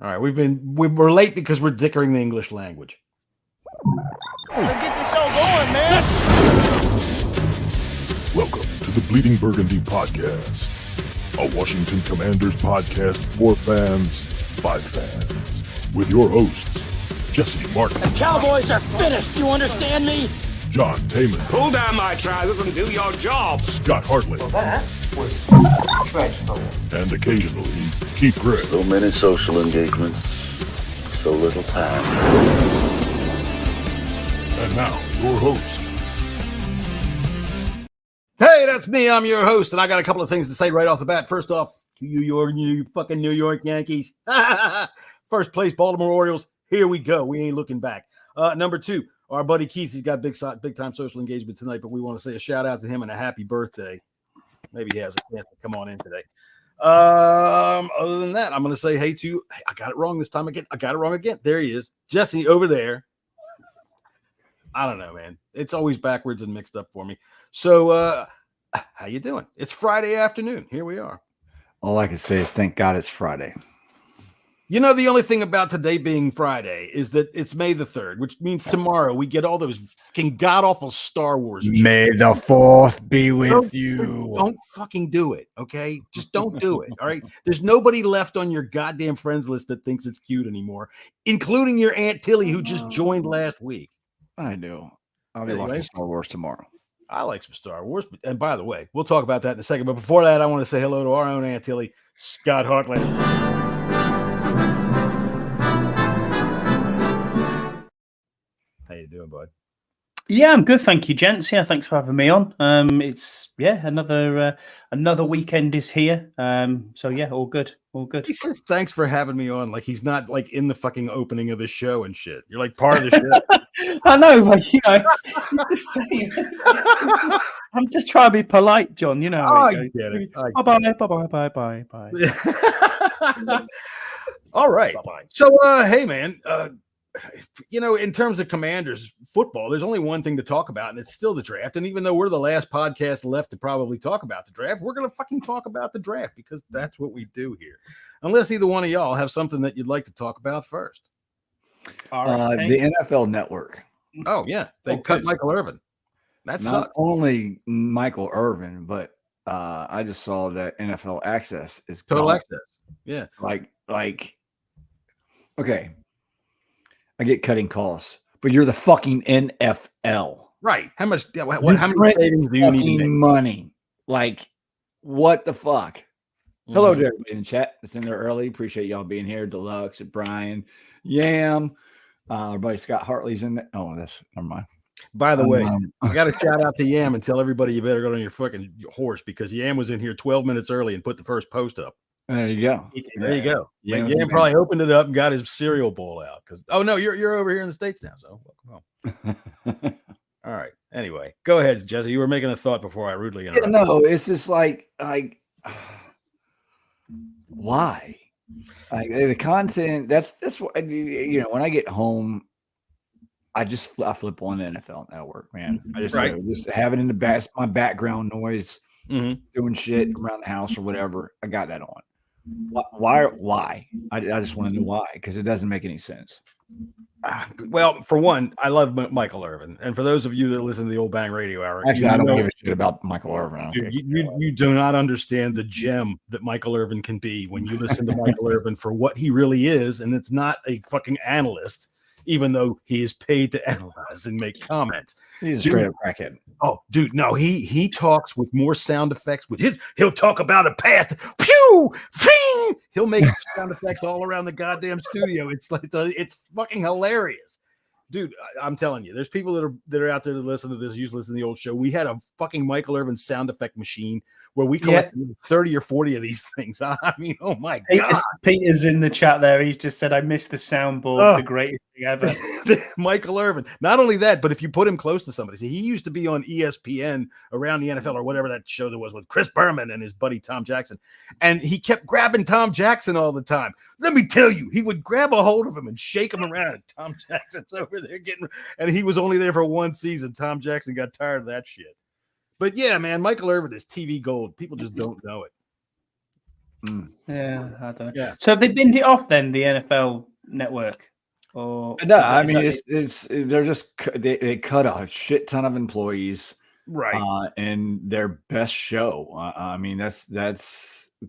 All right, we're late because we're dickering the English language. Let's get this show going, man. Welcome to the Bleeding Burgundy podcast, a Washington Commanders podcast for fans by fans, with your hosts Jesse Martin. The Cowboys are finished. You understand me? John Taman. Pull down my trousers and do your job. Scott Hartley. Well, that was dreadful. And occasionally, Keith Gray. So many social engagements, so little time. And now, your host. Hey, that's me. I'm your host, and I got a couple of things to say right off the bat. First off, to you fucking New York Yankees. First place, Baltimore Orioles. Here we go. We ain't looking back. Number two, our buddy Keith, he's got big time social engagement tonight, but we want to say a shout out to him and a happy birthday. Maybe he has a chance to come on in today. Other than that, I'm going to say hey to, I got it wrong this time again. I got it wrong again. There he is. Jesse over there. I don't know, man. It's always backwards and mixed up for me. So, how you doing? It's Friday afternoon. Here we are. All I can say is thank God it's Friday. You know, the only thing about today being Friday is that it's May the 3rd, which means tomorrow we get all those fucking god-awful Star Wars. May the 4th be with you. Don't fucking do it, okay? Just don't do it, all right? There's nobody left on your goddamn friends list that thinks it's cute anymore, including your Aunt Tilly, who just joined last week. I do. I'll be Anyway. watching Star Wars tomorrow. I like some Star Wars. And by the way, we'll talk about that in a second. But before that, I want to say hello to our own Aunt Tilly, Scott Hartley. How you doing, bud? Yeah, I'm good, thank you, gents. Yeah, thanks for having me on. It's another weekend is here. So yeah, all good. He says thanks for having me on, like he's not like in the fucking opening of the show and shit. You're like part of the show. I know, but it's the same. I'm just trying to be polite, John. You know how it goes. Get it. Bye. All right. Bye-bye. So, hey, man, in terms of Commanders football, there's only one thing to talk about, and it's still the draft. And even though we're the last podcast left to probably talk about the draft, we're going to fucking talk about the draft because that's what we do here. Unless either one of y'all have something that you'd like to talk about first. The NFL Network. Oh, yeah. They cut Michael Irvin. That Not sucks. only Michael Irvin, but I just saw that NFL Access is Total gone. access. Yeah. Like, okay. I get cutting costs, but you're the fucking NFL. Right. How much savings do you need to make? Money. Like, what the fuck? Hello to everybody in the chat that's in there early. Appreciate y'all being here. Deluxe, Brian, Yam, our buddy Scott Hartley's in there. Oh, that's never mind. By the way, I got to shout out to Yam and tell everybody you better go on your fucking horse because Yam was in here 12 minutes early and put the first post up. There you go. There you go. Yam Yam probably opened it up and got his cereal bowl out because no, you're over here in the States now, so welcome home. All right. Anyway, go ahead, Jesse. You were making a thought before I rudely interrupted. No, it's just like why? Like the content. That's what when I get home, I flip on the NFL Network, man. I just just have it in the back, my background noise, doing shit around the house or whatever. I got that on. Why? I just want to know why, because it doesn't make any sense. Well, for one, I love Michael Irvin, and for those of you that listen to the old Bang Radio Hour, actually, I don't give a shit about Michael Irvin. Dude, you do not understand the gem that Michael Irvin can be when you listen to Michael Irvin for what he really is, and it's not a fucking analyst, even though he is paid to analyze and make comments. He's a straight up crackhead. Oh, dude, no, he talks with more sound effects. He'll talk about a past. Pew, fing. He'll make sound effects all around the goddamn studio. It's fucking hilarious. Dude, I'm telling you, there's people that are out there that listen to this, used to listen to the old show. We had a fucking Michael Irvin sound effect machine where we collected 30 or 40 of these things. I mean, oh my God. Peter's in the chat there. He's just said, I miss the soundboard, the greatest thing ever. Michael Irvin. Not only that, but if you put him close to somebody, see, he used to be on ESPN around the NFL or whatever that show there was with Chris Berman and his buddy Tom Jackson. And he kept grabbing Tom Jackson all the time. Let me tell you, he would grab a hold of him and shake him around. And Tom Jackson's over there and he was only there for one season. Tom Jackson got tired of that shit. But yeah, man, Michael Irvin is TV gold. People just don't know it. Yeah, I don't know. Yeah. So have they binned it off then, the NFL Network? Or No, is that- I is mean that it's they're just they cut a shit ton of employees, Right. and their best show. I mean that's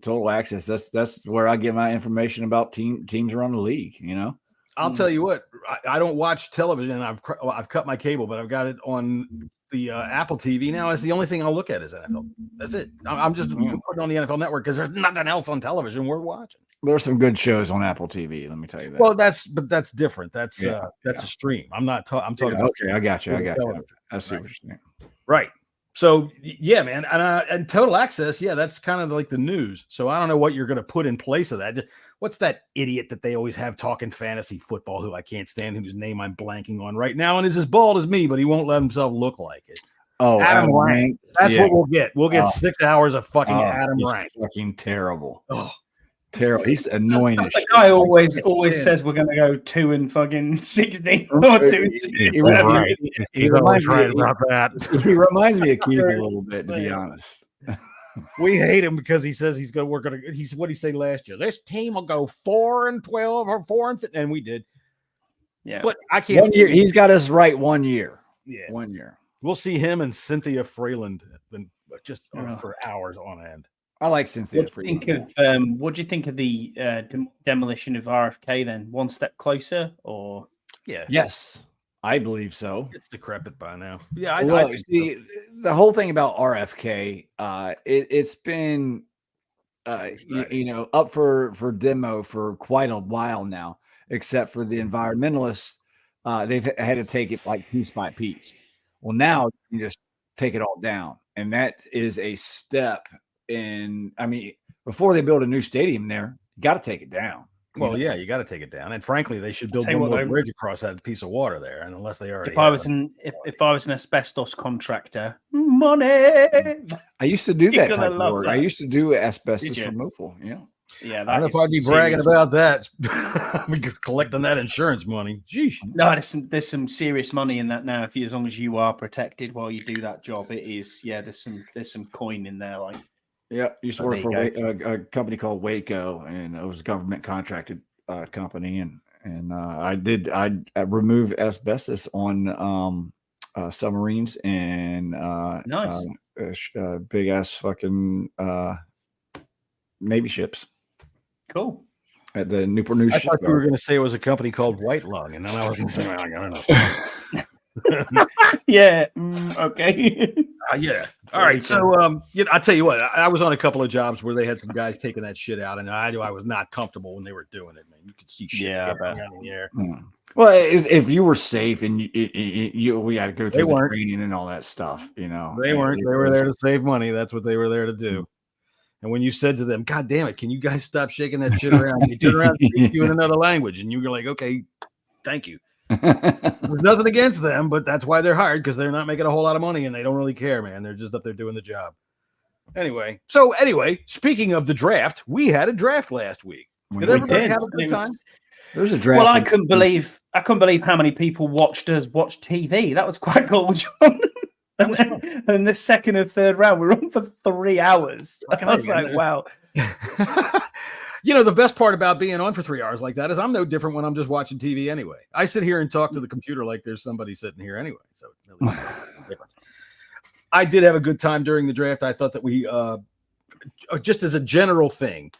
Total Access. That's where I get my information about teams around the league. You know, I'll tell you what, I don't watch television. I've cut my cable, but I've got it on the Apple TV now. It's the only thing I'll look at is NFL. That's it. I'm just putting on the NFL Network because there's nothing else on television we're watching. there's some good shows on Apple TV. Let me tell you that. Well, that's different. That's Yeah, a stream. I'm not. I'm talking. Yeah, okay, I got you. television. I see what you're saying. Right. So yeah, man, and Total Access, yeah, that's kind of like the news. So I don't know what you're going to put in place of that. What's that idiot that they always have talking fantasy football who I can't stand, whose name I'm blanking on right now, and is as bald as me, but he won't let himself look like it. Oh, Adam Rank. That's what we'll get. We'll get 6 hours of fucking Adam Rank. Fucking terrible. Oh. Terrible. He's annoying. That's the guy always says we're going to go 2-16 or 2-2. He reminds me about that. He reminds me of Keith a little bit, to be honest. We hate him because he says we're gonna. He's what did he say last year? This team will go 4-12 or 4-15, and we did. Yeah, but I can't. 1 year. He's got us right 1 year. Yeah, 1 year. We'll see him and Cynthia Freeland just for hours on end. I like Cynthia What do you Freeland. think of what do you think of the demolition of RFK? Then one step closer, or Yeah, Yes, I believe so. it's decrepit by now. Yeah, I Well, think see, so. the whole thing about RFK, it's been up for demo for quite a while now, except for the environmentalists. They've had to take it like piece by piece. Well, now you can just take it all down, and that is a step in. I mean, before they build a new stadium there, you got to take it down. Well, yeah, you got to take it down, and frankly, they should build tell you one what, more though, bridge across that piece of water there, and unless they already. if I was an asbestos contractor, money. I used to do You're that gonna type of love work. I that. used to do asbestos Did you? removal. Yeah. Yeah, I don't know if I'd be bragging about that. We could collecting that insurance money. Jeez. No, there's some serious money in that now. As long as you are protected while you do that job, it is. Yeah, there's some coin in there. Like, Yeah, used to Oh, work for there you a company called Waco, and it was a government contracted company, and I removed asbestos on submarines and Nice. big ass fucking Navy ships Cool. at the Newport News I thought you were shipyard. going to say it was a company called White Lung, and then I was going to say, I don't know. Yeah. Okay. Yeah. All right. So, I'll tell you what. I was on a couple of jobs where they had some guys taking that shit out, and I was not comfortable when they were doing it. Man, you could see shit Yeah, I flying bet. around in the air. Well, if you were safe and we had to go They through the weren't. training and all that stuff, They weren't. They were there to save money. That's what they were there to do. And when you said to them, "God damn it, can you guys stop shaking that shit around?" They turn around and speak to you in another language, and you were like, "Okay, thank you." There's nothing against them, but that's why they're hired, because they're not making a whole lot of money and they don't really care, man. They're just up there doing the job. Anyway, speaking of the draft, we had a draft last week. Did everybody have a good time? There's a draft. Well, I couldn't believe how many people watch TV. That was quite cool, John. And the second and third round, we were on for 3 hours. I was like, wow. The best part about being on for 3 hours like that is I'm no different when I'm just watching TV anyway. I sit here and talk to the computer like there's somebody sitting here anyway. So it's really no difference. I did have a good time during the draft. I thought that we, just as a general thing,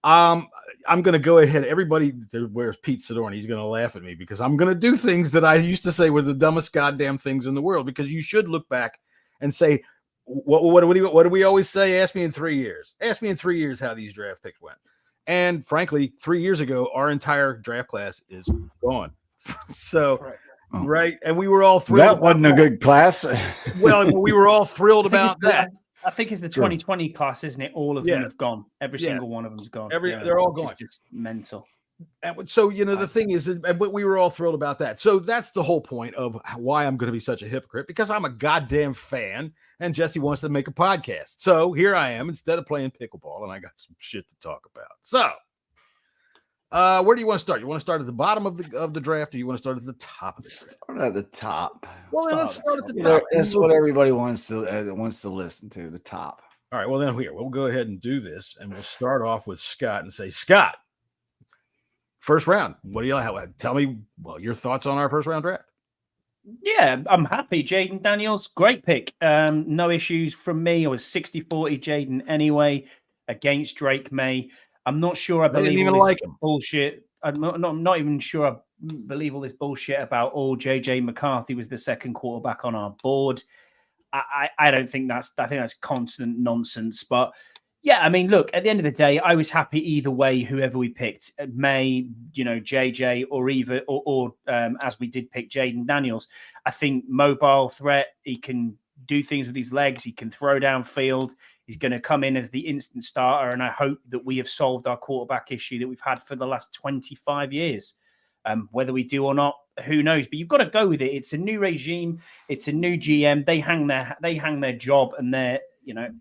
I'm going to go ahead. Everybody, where's Pete Sidorni? He's going to laugh at me because I'm going to do things that I used to say were the dumbest goddamn things in the world, because you should look back and say, what do we always say? Ask me in 3 years. Ask me in 3 years how these draft picks went. And frankly, 3 years ago, our entire draft class is gone. So, right. And we were all thrilled. That wasn't a good class. Well, we were all thrilled about that. I think it's the 2020 class, isn't it? All of them have gone. Every Yeah. single one of them's gone. They're all gone. Just mental. And so, the thing is, but we were all thrilled about that. So that's the whole point of why I'm going to be such a hypocrite, because I'm a goddamn fan and Jesse wants to make a podcast. So here I am instead of playing pickleball, and I got some shit to talk about. So where do you want to start? You want to start at the bottom of the draft, or you want to start at the top of the draft? Start at the top. Well, then let's start at the top. That's what everybody wants to listen to. The top. All right, well then we'll go ahead and do this, and we'll start off with Scott and say, Scott, first round. What do you tell me? Well, your thoughts on our first round draft? Yeah, I'm happy. Jaden Daniels, great pick. No issues from me. I was 60-40 Jaden anyway against Drake May. I'm not sure I believe all this bullshit. I'm not even sure I believe all this bullshit about JJ McCarthy was the second quarterback on our board. I don't think I think that's constant nonsense. But yeah, I mean, look, at the end of the day, I was happy either way, whoever we picked, May, JJ, or as we did pick Jaden Daniels. I think mobile threat, he can do things with his legs, he can throw downfield, he's going to come in as the instant starter, and I hope that we have solved our quarterback issue that we've had for the last 25 years. Whether we do or not, who knows? But you've got to go with it. It's a new regime. It's a new GM. They hang their job, and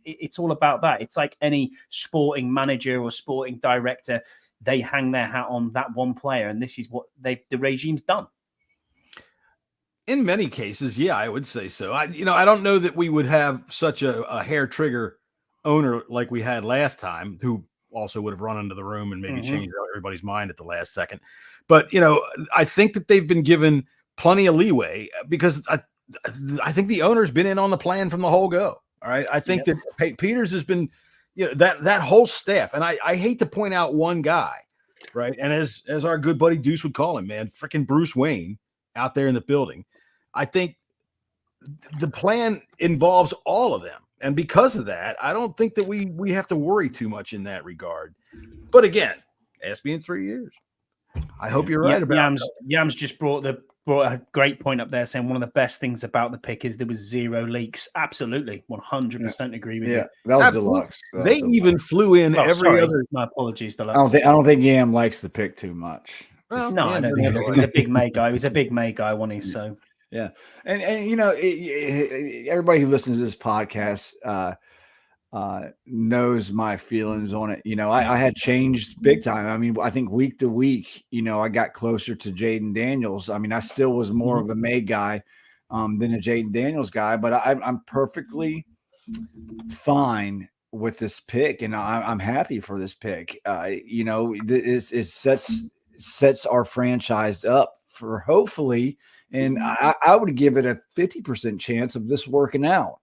it's all about that. It's like any sporting manager or sporting director. They hang their hat on that one player, and this is what the regime's done. In many cases, yeah, I would say so. I don't know that we would have such a hair trigger owner like we had last time, who also would have run into the room and maybe changed everybody's mind at the last second. But, I think that they've been given plenty of leeway because I think the owner's been in on the plan from the whole go. All right. I think that Peters has been, that whole staff. And I hate to point out one guy, right? And as our good buddy Deuce would call him, man, freaking Bruce Wayne out there in the building. I think the plan involves all of them. And because of that, I don't think that we have to worry too much in that regard. But again, ask me in 3 years. I hope you're right about that. Yams just brought a great point up there, saying one of the best things about the pick is there was 0 leaks. Absolutely, 100% agree with you. Yeah, that was deluxe. They even flew in every other. My apologies, deluxe. I don't think Yam likes the pick too much. Well, no, I don't think he was a big May guy. He was a big May guy, wasn't he? So yeah, and everybody who listens to this podcast knows my feelings on it. I had changed big time. I mean, I think week to week, I got closer to Jaden Daniels. I mean, I still was more of a May guy than a Jaden Daniels guy, but I'm perfectly fine with this pick, and I'm happy for this pick. It sets our franchise up for hopefully. And I would give it a 50% chance of this working out,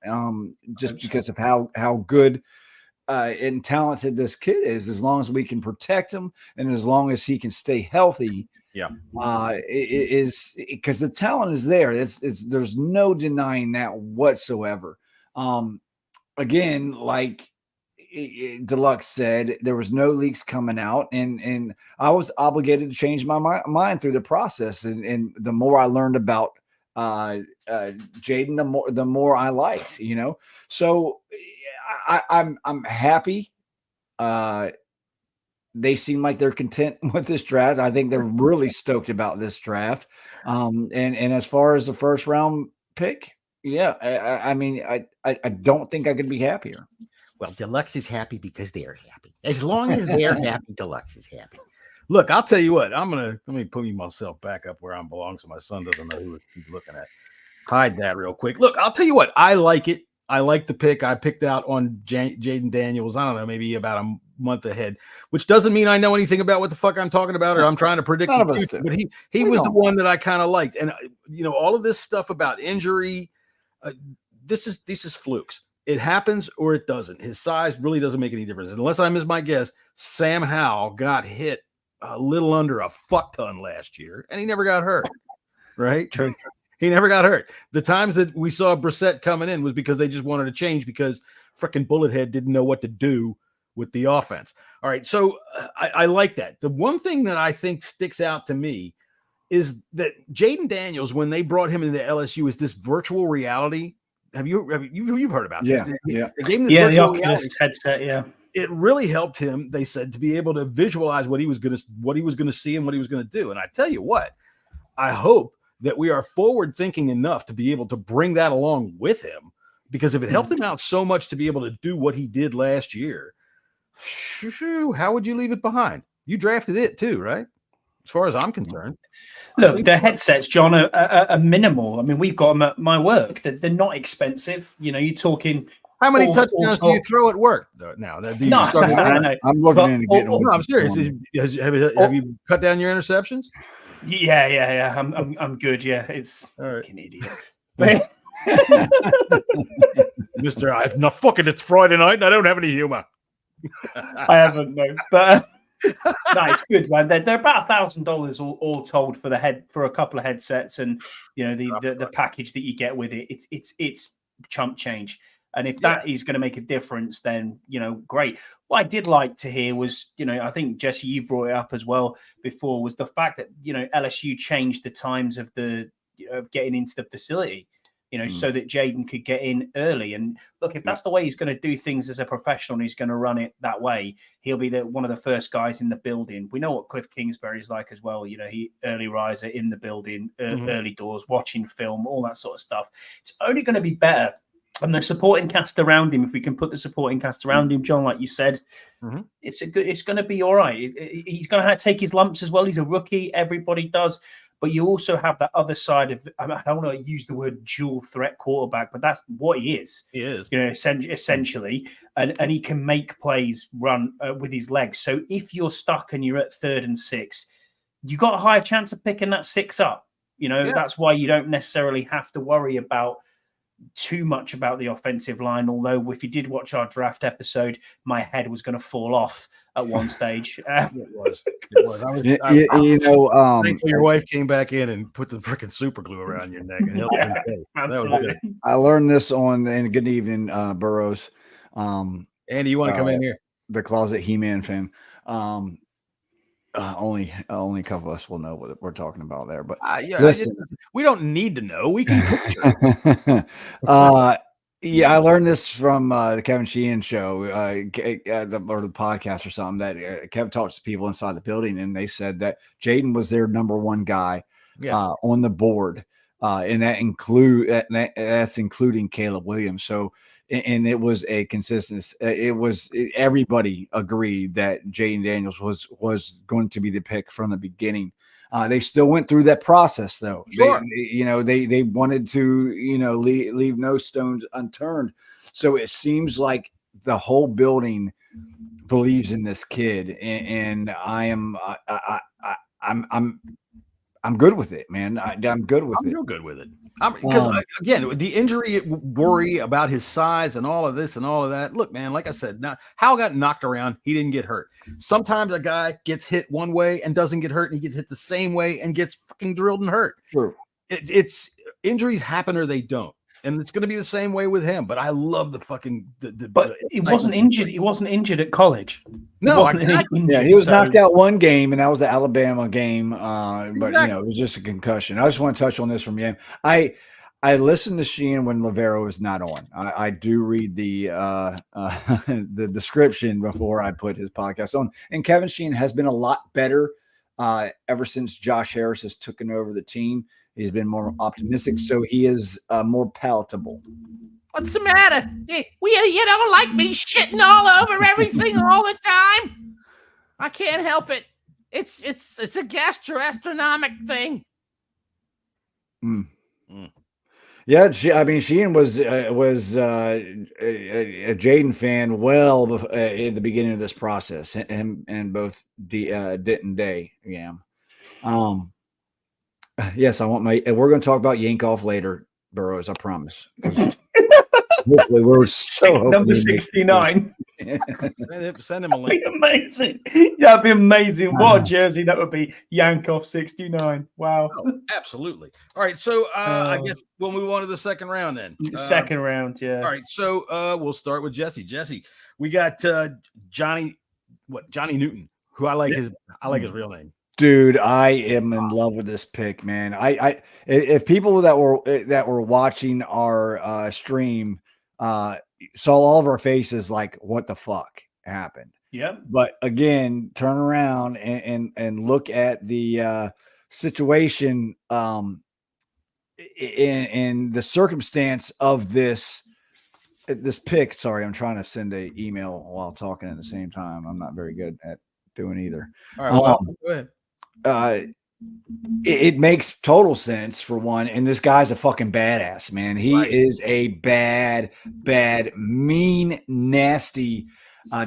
just because of how good and talented this kid is. As long as we can protect him, and as long as he can stay healthy, it is because the talent is there. There's no denying that whatsoever. Again, like Deluxe said, there was no leaks coming out, and I was obligated to change my mind through the process. And the more I learned about Jaden, the more I liked, So I'm happy. They seem like they're content with this draft. I think they're really stoked about this draft. And as far as the first round pick, I mean, I don't think I could be happier. Well, Deluxe is happy because they're happy. As long as they're happy, Deluxe is happy. Look, I'll tell you what. Let me put myself back up where I belong so my son doesn't know who he's looking at. Hide that real quick. Look, I'll tell you what. I like it. I like the pick. I picked out on Jaden Daniels, I don't know, maybe about a month ahead, which doesn't mean I know anything about what the fuck I'm talking about or I'm trying to predict the future. But he was the one that I kind of liked. And, all of this stuff about injury, this is flukes. It happens or it doesn't. His size really doesn't make any difference. Unless I miss my guess, Sam Howell got hit a little under a fuck ton last year, and he never got hurt, right? True. He never got hurt. The times that we saw Brissett coming in was because they just wanted to change because frickin' Bullethead didn't know what to do with the offense. All right, so I like that. The one thing that I think sticks out to me is that Jaden Daniels, when they brought him into LSU, is this virtual reality. You've heard about this? Yeah. They gave him this the Oculus headset. Yeah, it really helped him. They said to be able to visualize what he was going to see and what he was going to do. And I tell you what, I hope that we are forward thinking enough to be able to bring that along with him, because if it helped him out so much to be able to do what he did last year, how would you leave it behind? You drafted it too, right? As far as I'm concerned. Look, the headsets, John, are minimal. I mean, we've got them at my work. They're not expensive. You're talking How many touchdowns do you throw at work now? Do you start I'm looking into getting no, I'm serious. Have you cut down your interceptions? Yeah. I'm good. Yeah, it's fucking idiot. Mister, I'm not fucking. It's Friday night, and I don't have any humor. I haven't, no, but no, it's good, man. They're about $1,000 all told for a couple of headsets, and the package that you get with it. It's chump change. And if that is going to make a difference, then, great. What I did like to hear was, I think, Jesse, you brought it up as well before, was the fact that, LSU changed the times of getting into the facility, so that Jaden could get in early. And look, if that's the way he's going to do things as a professional and he's going to run it that way, he'll be one of the first guys in the building. We know what Cliff Kingsbury's like as well. He early riser in the building, early doors, watching film, all that sort of stuff. It's only going to be better. And the supporting cast around him, if we can put the supporting cast around him, John, like you said, it's going to be all right. He's going to have to take his lumps as well. He's a rookie. Everybody does. But you also have that other side of, I don't want to use the word dual threat quarterback, but that's what he is. He is. Essentially. And he can make plays run with his legs. So if you're stuck and you're at 3rd and 6, you got a higher chance of picking that 6 up. That's why you don't necessarily have to worry about too much about the offensive line, although if you did watch our draft episode, my head was going to fall off at one stage. It was. Thankfully your wife came back in and put the freaking super glue around your neck and helped absolutely. I learned this and good evening, Burrows. Andy, you want to come in here? The Closet He-Man fan. Only a couple of us will know what we're talking about there, but listen, we don't need to know. We can. I learned this from the Kevin Sheehan show, or the podcast or something, that Kevin talks to people inside the building, and they said that Jaden was their number one guy on the board, and that's including Caleb Williams. So. And it was a consistency. Everybody agreed that Jaden Daniels was going to be the pick from the beginning. They still went through that process, though. Sure. They wanted to, leave no stones unturned. So it seems like the whole building believes in this kid, and I'm good with it, man. I'm good with it. I'm real good with it. Because again, the injury worry about his size and all of this and all of that. Look, man, like I said, now Hal got knocked around. He didn't get hurt. Sometimes a guy gets hit one way and doesn't get hurt, and he gets hit the same way and gets fucking drilled and hurt. True. It's injuries happen or they don't. And it's going to be the same way with him. But I love the fucking. But he wasn't injured. He wasn't injured at college. No, exactly. He was knocked out one game, and that was the Alabama game. But it was just a concussion. I just want to touch on this from you. I listened to Sheehan when Lavero is not on. I do read the the description before I put his podcast on. And Kevin Sheehan has been a lot better ever since Josh Harris has taken over the team. He's been more optimistic, so he is more palatable. What's the matter? You don't like me shitting all over everything all the time? I can't help it. It's a gastroastronomic thing. Yeah, Sheehan was a Jaden fan well in the beginning of this process, him and both Denton Day. Yeah. Yes, we're going to talk about Yankoff later, Burrows, I promise. Hopefully we're number 69. Send him a link. That'd be amazing. That'd be amazing. What a jersey that would be. Yankoff 69. Wow. Oh, absolutely. All right. So I guess we'll move on to the second round then. Second round, yeah. All right. So we'll start with Jesse. Jesse, we got Johnny Newton, who I like his real name. Dude, I am in love with this pick, man. If people that were watching our stream saw all of our faces like, what the fuck happened? Yeah. But again, turn around and look at the situation in the circumstance of this pick. Sorry, I'm trying to send an email while talking at the same time. I'm not very good at doing either. All right, go ahead. it makes total sense for one. And this guy's a fucking badass, man. He is a bad, mean, nasty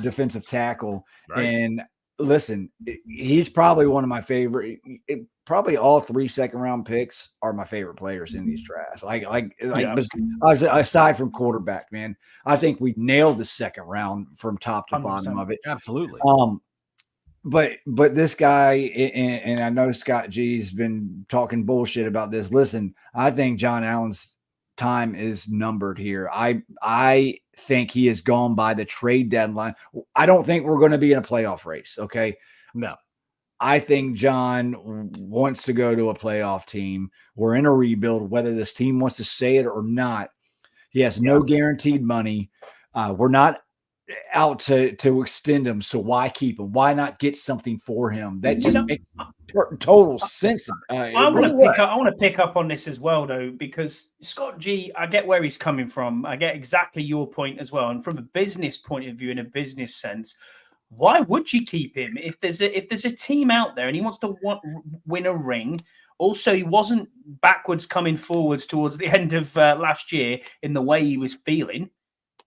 defensive tackle. Right. And listen, he's probably one of my favorite. Probably all 3 second-round picks are my favorite players in these drafts. Aside from quarterback, man, I think we nailed the second round from top to bottom of it. Absolutely. But this guy, and I know Scott G's been talking bullshit about this. Listen, I think John Allen's time is numbered here. I think he is gone by the trade deadline. I don't think we're going to be in a playoff race. Okay. No. I think John wants to go to a playoff team. We're in a rebuild, whether this team wants to say it or not. He has no guaranteed money. We're not out to extend him. So why keep him? Why not get something for him? That just makes total sense. I want to pick up on this as well, though, because Scott G, I get where he's coming from. I get exactly your point as well. And from a business point of view, in a business sense, why would you keep him if there's a team out there and he wants to win a ring? Also, he wasn't backwards coming forwards towards the end of last year in the way he was feeling,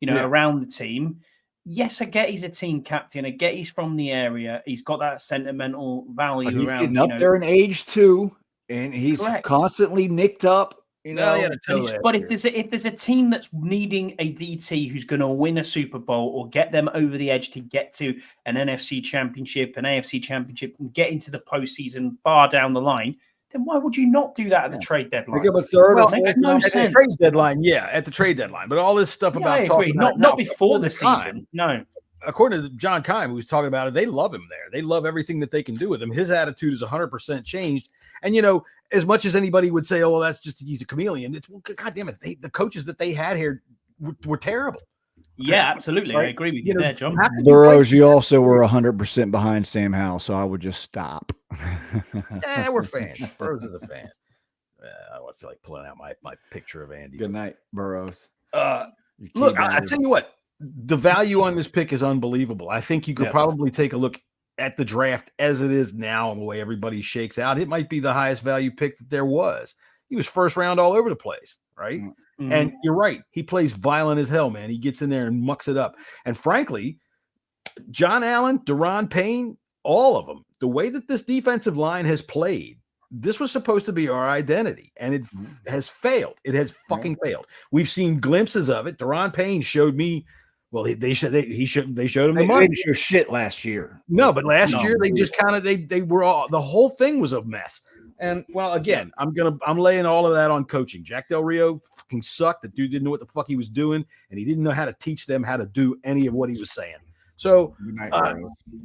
around the team. Yes, I get he's a team captain. I get he's from the area. He's got that sentimental value. But he's getting up there in age too, and he's constantly nicked up. But if there's a team that's needing a DT who's going to win a Super Bowl or get them over the edge to get to an NFC championship, an AFC championship, and get into the postseason far down the line, then why would you not do that at the trade deadline? Pick up a third or makes no sense. At the trade deadline, at the trade deadline. But all this stuff about talking about not before the season. No. According to John Keim, who was talking about it, they love him there. They love everything that they can do with him. His attitude is 100% changed. And, as much as anybody would say, oh, well, that's just he's a chameleon. It's, well, God damn it. The coaches that they had here were terrible. Yeah, absolutely. Right? I agree with you there, John. Burroughs, you also were 100% behind Sam Howell, so I would just stop. We're fans. Burroughs is a fan. I don't feel like pulling out my picture of Andy. Good night, Burroughs. Look, I tell you what. The value on this pick is unbelievable. I think you could probably take a look at the draft as it is now and the way everybody shakes out. It might be the highest value pick that there was. He was first round all over the place, right? Mm-hmm. And you're right. He plays violent as hell, man. He gets in there and mucks it up. And frankly, John Allen, Daron Payne, all of them, the way that this defensive line has played, this was supposed to be our identity, and it has failed. It has fucking failed. We've seen glimpses of it. Daron Payne showed me. Well, they showed him the money. They didn't show shit last year. No, but last year they just kind of they were all, the whole thing was a mess. And well, again, I'm laying all of that on coaching. Jack Del Rio fucking sucked. The dude didn't know what the fuck he was doing, and he didn't know how to teach them how to do any of what he was saying. So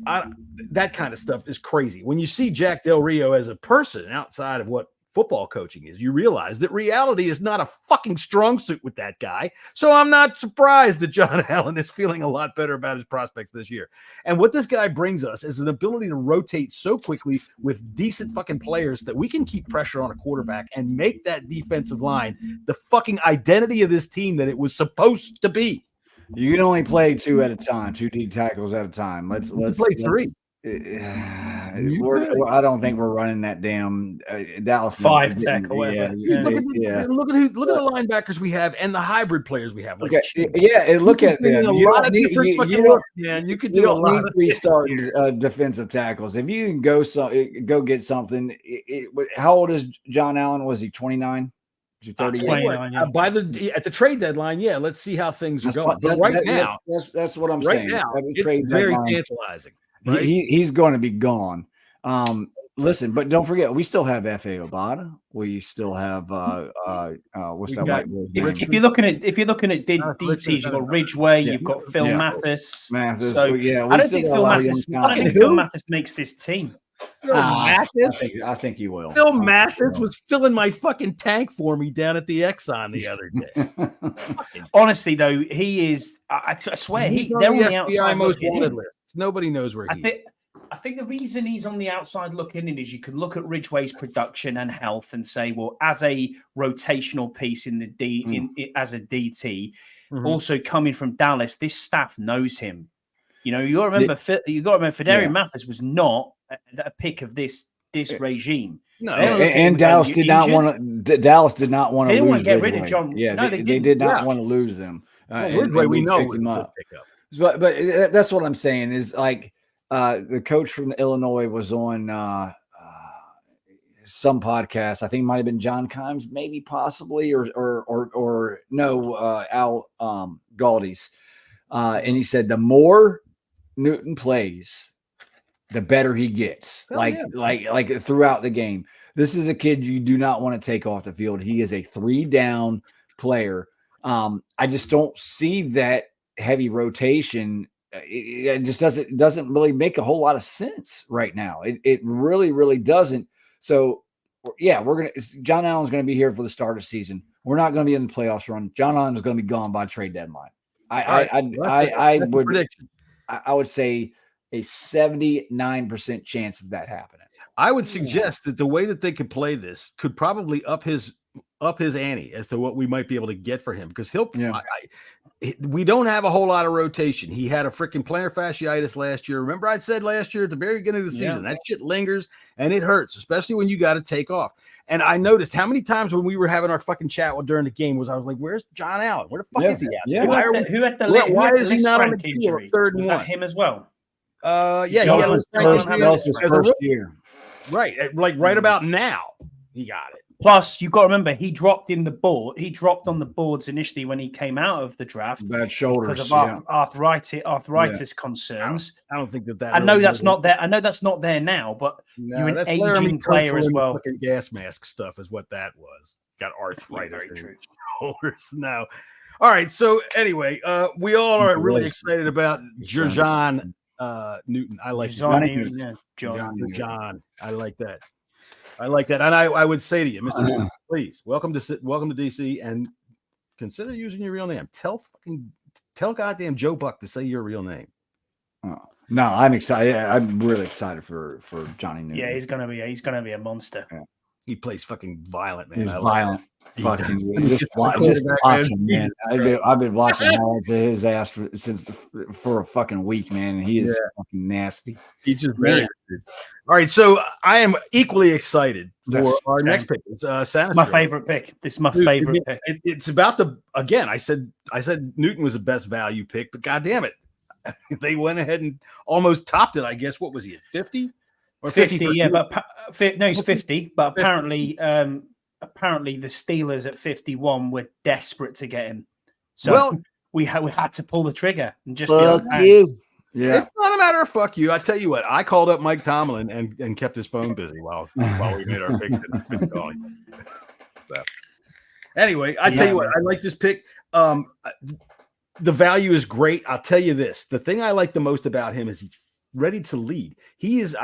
that kind of stuff is crazy. When you see Jack Del Rio as a person outside of what football coaching is, you realize that reality is not a fucking strong suit with that guy. So I'm not surprised that John Allen is feeling a lot better about his prospects this year. And what this guy brings us is an ability to rotate so quickly with decent fucking players that we can keep pressure on a quarterback and make that defensive line the fucking identity of this team that it was supposed to be. You can only play two at a time, 2 D tackles at a time. Let's play 3. I don't think we're running that damn Dallas 5 tech away. Look at the linebackers we have and the hybrid players we have. Look at them. You don't need 3 starting defensive tackles. If you can go get something. How old is John Allen? Was he 29? 29, yeah. At the trade deadline, let's see how things are going. But that's what I'm saying. Right now, it's very tantalizing. Right? He's going to be gone. Listen, but don't forget, we still have F.A. Obata. We still have what's that white boy? If you're looking at DTs, you've got Ridgeway, you've got Phil Mathis. So I don't think Phil Mathis makes this team. Phil Mathis? I think he will. Phil Mathis was filling my fucking tank for me down at the Exxon the other day. Honestly, though, he is. I swear, they're on the outside most wanted list. Nobody knows where he is. I think the reason he's on the outside looking in is you can look at Ridgeway's production and health and say, well, as a rotational piece in the as a DT, also coming from Dallas, this staff knows him. You got to remember, Federico Mathis was not a pick of this this regime. No, and Dallas did not want to. Dallas did not want to lose. They didn't want to get Ridgeway. rid of John. Yeah, no, they did not want to lose them. Ridgeway, we know picked him up. But that's what I'm saying is like the coach from Illinois was on some podcast. I think it might have been John Kimes, maybe possibly, or no, Al Galdi's, and he said the more Newton plays, the better he gets. Like throughout the game. This is a kid you do not want to take off the field. He is a 3-down player. I just don't see that heavy rotation. It just doesn't really make a whole lot of sense right now. It really, really doesn't. So yeah, John Allen's going to be here for the start of the season. We're not going to be in the playoffs run. John Allen is going to be gone by trade deadline. I would say a 79% chance of that happening. I would suggest that the way that they could play this could probably up his ante as to what we might be able to get for him, because we don't have a whole lot of rotation. He had a freaking plantar fasciitis last year. Remember I said last year at the very beginning of the season, that shit lingers and it hurts, especially when you got to take off. And I noticed how many times when we were having our fucking chat during the game I was like, where's John Allen? Where the fuck is he at? Yeah. Why is he not on the field? Third and one. Him as well. He had his first year. Right. Like right about now, he got it. Plus, you've got to remember, he dropped on the boards initially when he came out of the draft. Bad shoulders. Because of arthritis concerns. I don't think that I know that's not there. I know that's not there now, but you're an aging player as well. Fucking gas mask stuff is what that was. Got arthritis. Very true. Shoulders now. All right. So anyway, we all are really excited about John Newton. I like John. I like that. And I would say to you, Mr. Newton, please welcome to DC and consider using your real name. Tell goddamn Joe Buck to say your real name. Oh, no, I'm excited. I'm really excited for Johnny Newton. Yeah, he's gonna be a monster. Yeah. He plays fucking violent, man. He's violent. Fucking just watch him, man. I've been watching highlights of his ass for a fucking week, man. He is fucking nasty. He just very good. All right, so I am equally excited for our next pick. It's my favorite pick. This is my favorite pick. It's about I said Newton was the best value pick, but goddamn it, they went ahead and almost topped it. I guess what was he at 50 or 50? Yeah, but he's 50. But apparently the Steelers at 51 were desperate to get him. So we had to pull the trigger and just fuck you. Yeah, it's not a matter of fuck you. I tell you what, I called up Mike Tomlin and kept his phone busy while we made our picks. So anyway, I tell you what, I like this pick. The value is great. I'll tell you this: the thing I like the most about him is he's ready to lead. He is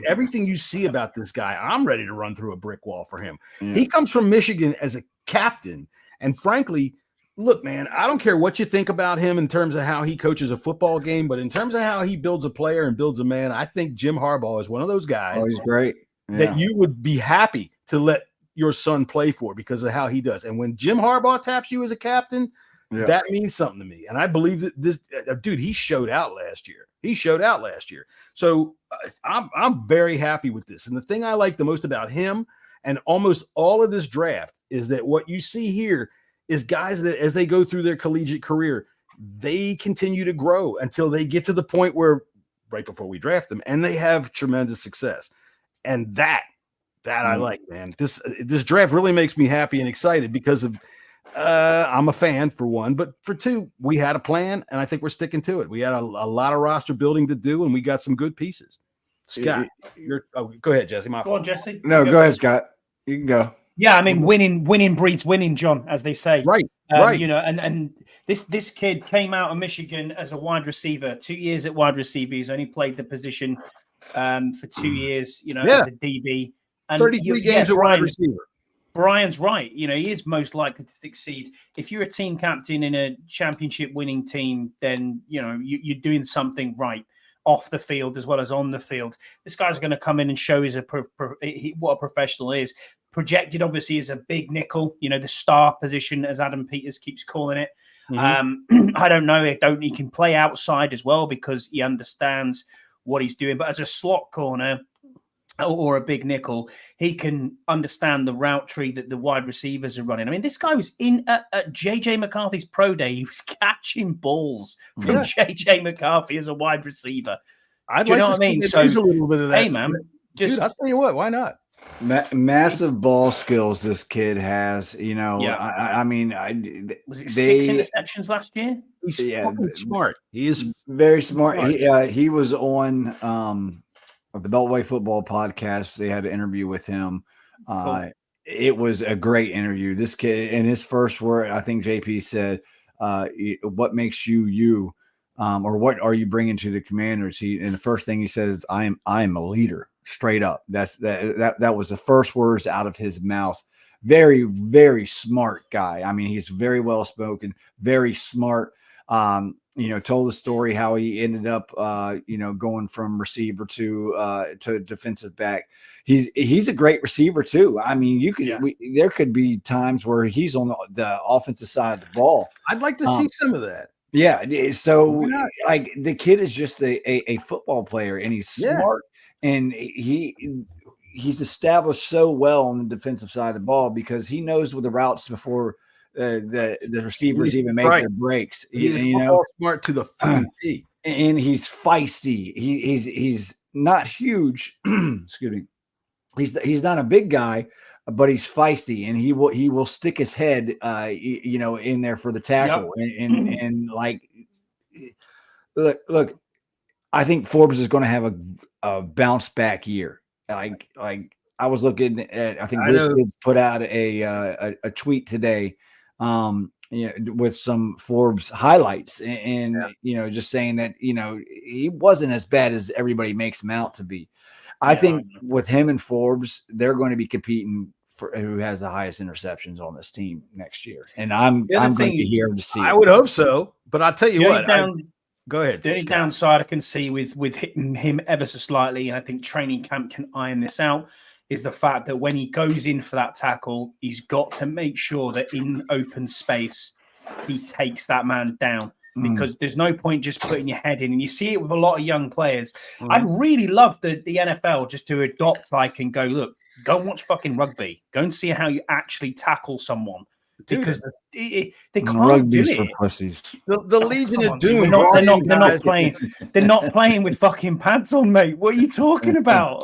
everything you see about this guy. I'm ready to run through a brick wall for him. He comes from Michigan as a captain, and frankly, look, man, I don't care what you think about him in terms of how he coaches a football game, but in terms of how he builds a player and builds a man, I think Jim Harbaugh is one of those guys. Oh, he's great. That you would be happy to let your son play for because of how he does. And when Jim Harbaugh taps you as a captain, that means something to me. And I believe that this dude, he showed out last year. So I'm very happy with this. And the thing I like the most about him and almost all of this draft is that what you see here is guys that as they go through their collegiate career, they continue to grow until they get to the point where right before we draft them and they have tremendous success. And that I like, man. This draft really makes me happy and excited because of I'm a fan for one, but for two, we had a plan and I think we're sticking to it. We had a lot of roster building to do and we got some good pieces. Scott, go ahead, Jesse. Go on, Jesse. No, go ahead, Scott. You can go. Yeah, I mean, winning breeds winning, John, as they say. Right. You know, and this kid came out of Michigan as a wide receiver, 2 years at wide receiver. He's only played the position for 2 years, you know, as a DB. And 33 games at wide receiver. Brian's right. You know, he is most likely to succeed. If you're a team captain in a championship winning team, then, you know, you're doing something right off the field as well as on the field. This guy's going to come in and show what a professional is. Projected, obviously, is a big nickel, you know, the star position, as Adam Peters keeps calling it. I don't know. He can play outside as well because he understands what he's doing. But as a slot corner, or a big nickel, he can understand the route tree that the wide receivers are running. I mean, this guy was in at JJ McCarthy's pro day. He was catching balls from JJ McCarthy as a wide receiver. I'd like to see so, a little bit of that. Hey, man, dude, I'll tell you what, why not? Massive ball skills this kid has. You know, I mean, was it 6 interceptions last year? He's smart. He is very smart. He was on the Beltway Football podcast. They had an interview with him. Cool. It was a great interview. This kid, in his first word, I think JP said, "What makes you you?" Or what are you bringing to the Commanders? And the first thing he says, "I am a leader." Straight up. That was the first words out of his mouth. Very, very smart guy. I mean, he's very well spoken, very smart. Told the story how he ended up, going from receiver to defensive back. He's a great receiver too. I mean, there could be times where he's on the offensive side of the ball. I'd like to see some of that. Yeah. So like the kid is just a football player, and he's smart, and he's established so well on the defensive side of the ball because he knows what the routes before the receivers even make their breaks. He's smart to the T. And he's feisty. He's not huge. Excuse me. He's not a big guy, but he's feisty, and he will stick his head, in there for the tackle. Yep. And like, look, I think Forbes is going to have a bounce back year. Like I was looking at, I think BlizzKids put out a tweet today, with some Forbes highlights, and just saying that he wasn't as bad as everybody makes him out to be. I think with him and Forbes, they're going to be competing for who has the highest interceptions on this team next year. And I'm going to be here to see. I would hope so, but I'll tell you what. Go ahead. The only downside I can see with hitting him ever so slightly, and I think training camp can iron this out, is the fact that when he goes in for that tackle, he's got to make sure that in open space, he takes that man down. Because there's no point just putting your head in. And you see it with a lot of young players. I'd really love the NFL just to adopt, and go, look, go and watch fucking rugby. Go and see how you actually tackle someone. Because they can't Rugby's do it. For pussies. The Legion of Doom. They're not playing. They're not playing with fucking pads on, mate. What are you talking about?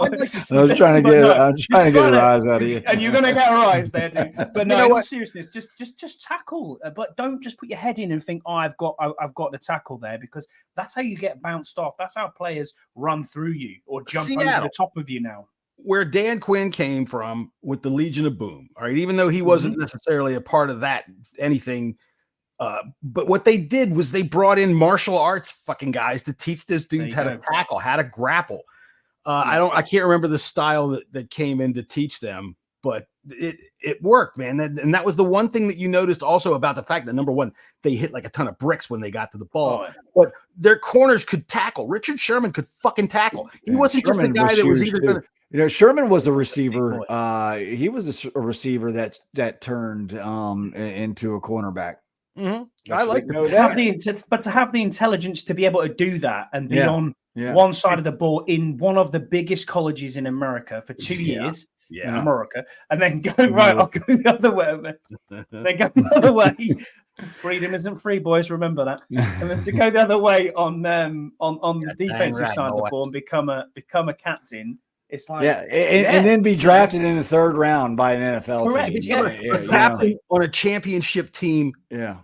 I'm trying to get a rise out of you. And you're gonna get a rise there, dude. But no, in all seriousness, just tackle. But don't just put your head in and think, I've got the tackle there, because that's how you get bounced off. That's how players run through you or jump over the top of you now. Where Dan Quinn came from with the Legion of Boom, all right, even though he wasn't necessarily a part of that anything, but what they did was they brought in martial arts fucking guys to teach those dudes how to tackle, how to grapple. I can't remember the style that came in to teach them, but it worked, man. And that was the one thing that you noticed also about the fact that, number one, they hit like a ton of bricks when they got to the ball, but their corners could tackle. Richard Sherman could fucking tackle. He wasn't just a guy that was either going to. Sherman was a receiver. He was a receiver that turned into a cornerback. Mm-hmm. I like that. But to have the intelligence to be able to do that and be on one side of the ball in one of the biggest colleges in America for 2 years, in America, and then go I'll go the other way. Then go the other way. Freedom isn't free, boys. Remember that. And then to go the other way on the defensive side of the ball and become a captain. It's like, and then be drafted in the third round by an NFL team. On a championship team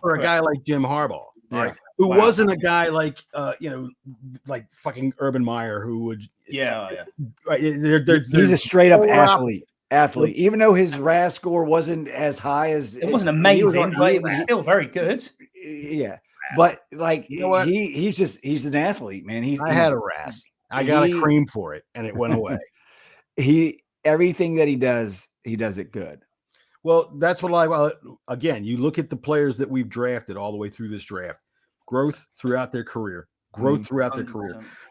for a guy like Jim Harbaugh, who wasn't a guy like like fucking Urban Meyer, who would he's a straight up athlete. Even though his RAS score wasn't as high as it wasn't amazing, but it was still very good. Yeah, but like he's an athlete, man. I had a RAS. I got a cream for it, and it went away. Everything that he does it good. Well, that's what again, you look at the players that we've drafted all the way through this draft, growth throughout their career,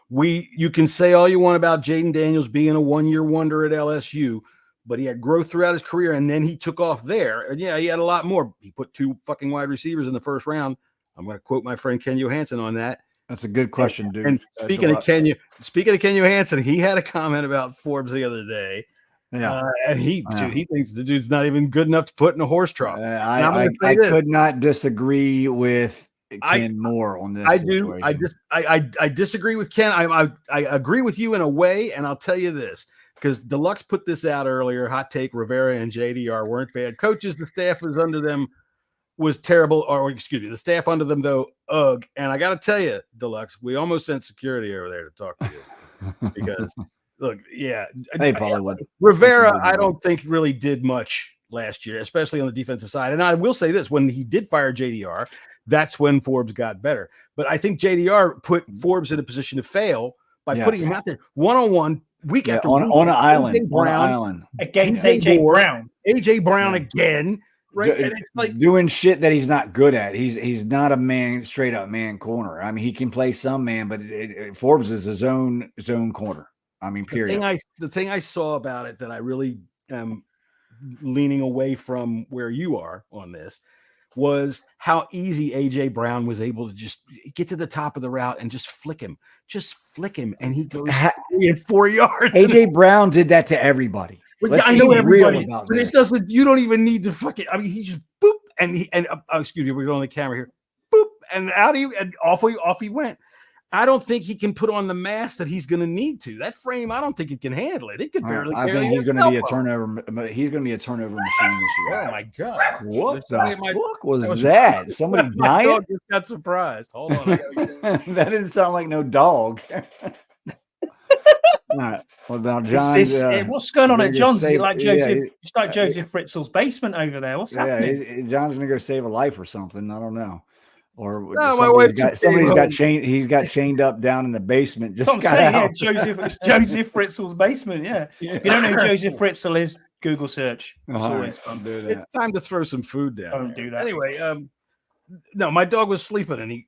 You can say all you want about Jaden Daniels being a one-year wonder at LSU, but he had growth throughout his career, and then he took off there. And he had a lot more. He put 2 fucking wide receivers in the first round. I'm going to quote my friend Ken Johansson on that. That's a good question, dude. And speaking of Kenya Hansen, he had a comment about Forbes the other day. Yeah, and he thinks the dude's not even good enough to put in a horse trough. I could not disagree with Ken more on this. I do. I disagree with Ken. I agree with you in a way, and I'll tell you this, because Deluxe put this out earlier. Hot take: Rivera and JDR weren't bad coaches. The staff was under them was terrible, or excuse me, the staff under them though, ugh. And I got to tell you, Deluxe, we almost sent security over there to talk to you because look, yeah, they probably would. Rivera, I don't think really did much last year, especially on the defensive side. And I will say this: when he did fire JDR, that's when Forbes got better. But I think JDR put Forbes in a position to fail by putting him out there one-on-one week after week on an island against AJ Brown. AJ Brown again. Right, and it's like doing shit that he's not good at. He's not a straight up man corner. I mean, he can play some man, but Forbes is his own corner. I mean, period. The thing I saw about it that I really am leaning away from where you are on this was how easy AJ Brown was able to just get to the top of the route and just flick him, and he goes 3 and 4 yards. AJ Brown did that to everybody. I know everybody, but it doesn't. You don't even need to fucking. I mean, he just boop, and excuse me, we're going on the camera here, boop, and off he went. I don't think he can put on the mass that he's going to need to. That frame, I don't think it can handle it. It could barely. I think he's going to be a turnover. He's going to be a turnover machine this year. Oh my god! What the fuck was that? Somebody dying? My dog just got surprised. Hold on. That didn't sound like no dog. All right. Well, now John, what's going on at John's? Is it like Joseph? It's like Joseph Fritzl's basement over there. What's happening? John's gonna go save a life or something. I don't know. Or somebody's got chained. He's got chained up down in the basement. Just got out. Joseph Fritzl's basement. Yeah. If you don't know who Joseph Fritzl is, Google search. It's always fun. Do that. It's time to throw some food down. Don't do that. Anyway, no, my dog was sleeping and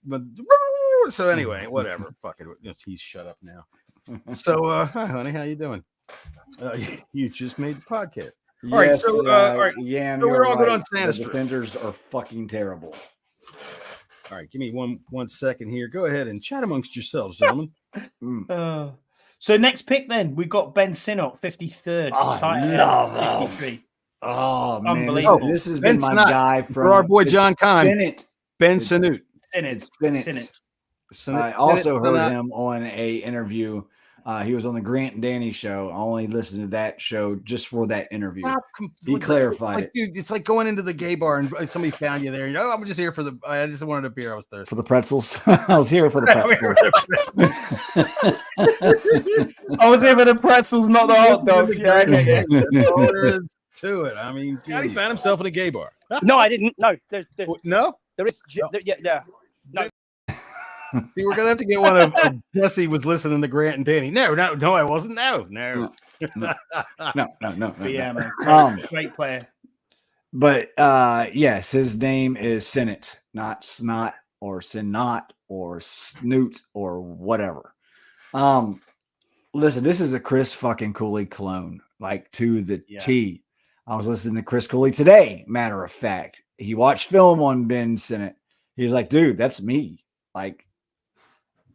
so anyway, whatever. Fuck it. He's shut up now. So, hi, honey, how you doing? You just made the podcast. All right, so we're all good on Santa Street. The defenders are fucking terrible. All right, give me one second here. Go ahead and chat amongst yourselves, gentlemen. So next pick, then we got Ben Sinnott, 53rd. I love 53. Oh man, unbelievable. This has been my guy for our boy John Kine. Ben Sinnott. I also heard him on a interview. He was on the Grant and Danny show. I only listened to that show just for that interview. He clarified it. Dude, it's like going into the gay bar and somebody found you there. You know, I'm just here I just wanted a beer. I was thirsty. For the pretzels. I was here for the pretzels. I was here for the pretzels, not the hot dogs. Yeah, that's all there is to it. I mean, he found himself in a gay bar. No, I didn't. No, no. There is. Yeah. No. See, we're gonna have to get one of Jesse was listening to Grant and Danny. No, I wasn't. No. Yeah, man. Great player. But yes, his name is Sinnott, not Snot or Sinnot or Snoot or whatever. Listen, this is a Chris fucking Cooley clone, like to the T. I was listening to Chris Cooley today. Matter of fact, he watched film on Ben Sinnott. He was like, "Dude, that's me." Like.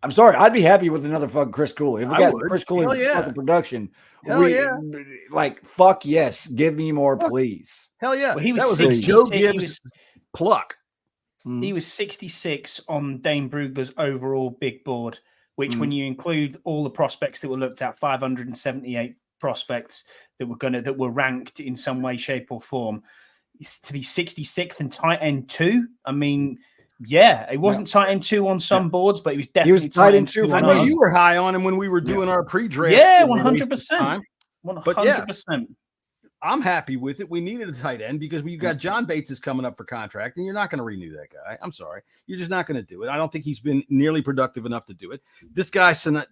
I'm sorry. I'd be happy with another fucking Chris Cooley. If we got Chris Cooley fucking production, like fuck yes, give me more, please. Hell yeah. Well, he was that was a Joe Gibbs pluck. He was 66 on Dane Brugler's overall big board, which when you include all the prospects that were looked at, 578 prospects that were ranked in some way, shape, or form, to be 66th and tight end 2. I mean. Yeah, it wasn't tight end 2 on some boards, but he was definitely tight end 2. I know you were high on him when we were doing our pre-draft. Yeah, 100%. 100%. I'm happy with it. We needed a tight end because we got John Bates is coming up for contract, and you're not going to renew that guy. I'm sorry, you're just not going to do it. I don't think he's been nearly productive enough to do it. This guy Sinnott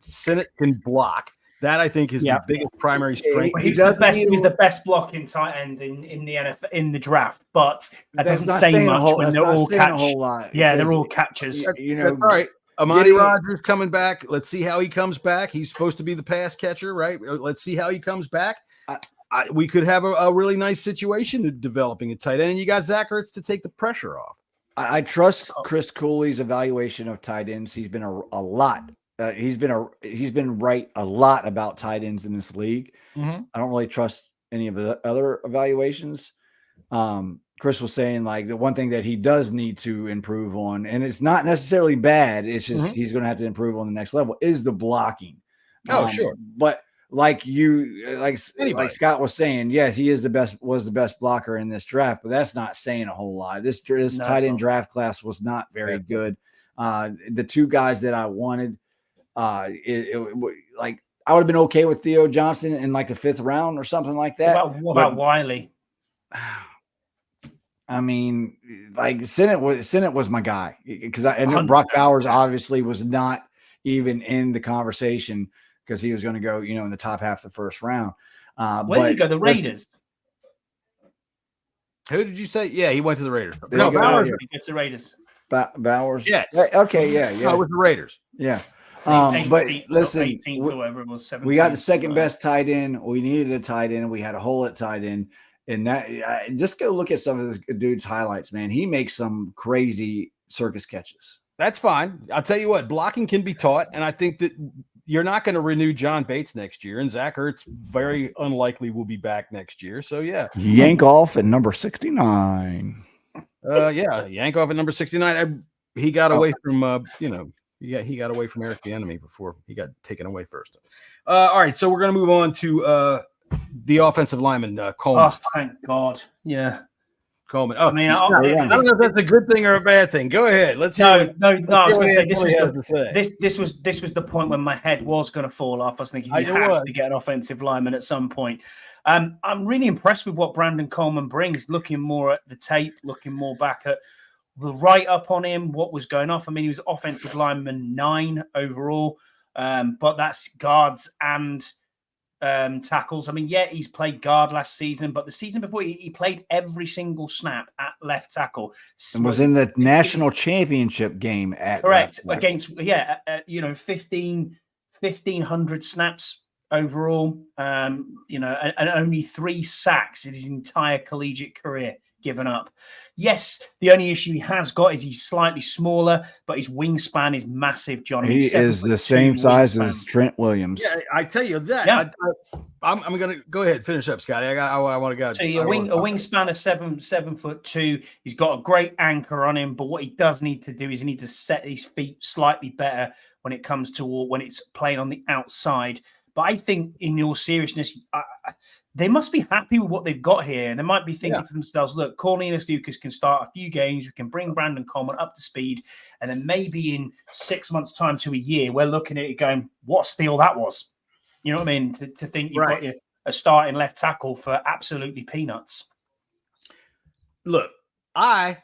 can block. That I think is the biggest primary strength. He was the best blocking tight end in the NFL in the draft, but that doesn't say much when they're all catchers. Yeah, they're all catchers. That's all right. Amani Rogers coming back. Let's see how he comes back. He's supposed to be the pass catcher, right? Let's see how he comes back. We could have a really nice situation developing a tight end, and you got Zach Ertz to take the pressure off. I trust Chris Cooley's evaluation of tight ends. He's been a lot. He's been right a lot about tight ends in this league. Mm-hmm. I don't really trust any of the other evaluations. Chris was saying like the one thing that he does need to improve on, and it's not necessarily bad. It's just he's going to have to improve on the next level is the blocking. Oh, sure. But like Scott was saying, yes, he was the best blocker in this draft, but that's not saying a whole lot. This tight end draft class was not very good. The two guys that I wanted, like I would have been okay with Theo Johnson in like the 5th round or something like that. What about Wiley? I mean, like Sennett was my guy because I knew Brock Bowers obviously was not even in the conversation because he was going to go, in the top half of the 1st round. Where did he go? The Raiders. Who did you say? Yeah, he went to the Raiders. No, Bowers. He gets the Raiders. Bowers. Yes. Okay. Yeah. No, with the Raiders. Yeah. 18th, but listen, 18th, whatever it was, 17th, we got the second best tight end. We needed a tight end. We had a hole at tight end. And that just go look at some of this dude's highlights, man. He makes some crazy circus catches. That's fine. I'll tell you what, blocking can be taught. And I think that you're not going to renew John Bates next year. And Zach Ertz very unlikely will be back next year. So, yeah. Yank off at number 69. Yeah, yank off at number 69. He got away from, he got away from Eric Bieniemy before he got taken away first. All right, so we're going to move on to the offensive lineman, Coleman. Oh, thank God. Yeah. Coleman. Oh, I mean, I don't know if that's a good thing or a bad thing. Go ahead. Let's hear No. I was going to say this was the point when my head was going to fall off. I was thinking you have to get an offensive lineman at some point. I'm really impressed with what Brandon Coleman brings. Looking more at the tape, looking more back at the write up on him, what was going off. I mean, he was offensive lineman 9 overall, but that's guards and tackles. I mean, yeah, he's played guard last season, but the season before he played every single snap at left tackle and was in the national championship game at correct against 1,500 snaps overall. And only 3 sacks in his entire collegiate career given up. Yes, the only issue he has got is he's slightly smaller, but his wingspan is massive, John. He is the same size as Trent Williams. Yeah, I tell you that. Yeah. I'm going to go ahead, finish up, Scotty. I want to go. So a wingspan of 7'2". He's got a great anchor on him, but what he does need to do is he needs to set his feet slightly better when it comes to when it's playing on the outside. But I think, in all seriousness, they must be happy with what they've got here. And they might be thinking to themselves, look, Cornelius Lucas can start a few games. We can bring Brandon Coleman up to speed. And then maybe in 6 months' time to a year, we're looking at it going, what a steal that was. You know what I mean? To think you've got a starting left tackle for absolutely peanuts. Look, I've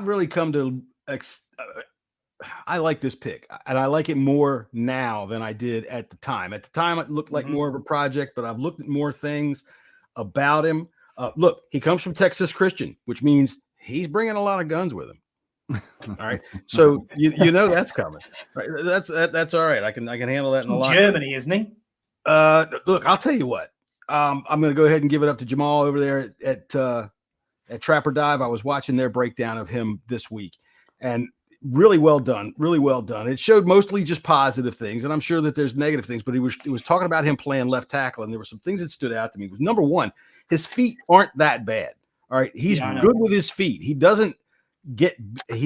really come to I like this pick, and I like it more now than I did at the time. At the time, it looked like more of a project, but I've looked at more things about him. Look, he comes from Texas Christian, which means he's bringing a lot of guns with him. All right, so you know that's coming. Right? That's all right. I can handle that in a lot. Germany, isn't he? Look, I'll tell you what. I'm going to go ahead and give it up to Jamal over there at Trapper Dive. I was watching their breakdown of him this week, and really well done. It showed mostly just positive things, and I'm sure that there's negative things, but he was talking about him playing left tackle, and there were some things that stood out to me. It was number one, his feet aren't that bad. All right, he's good with his feet. He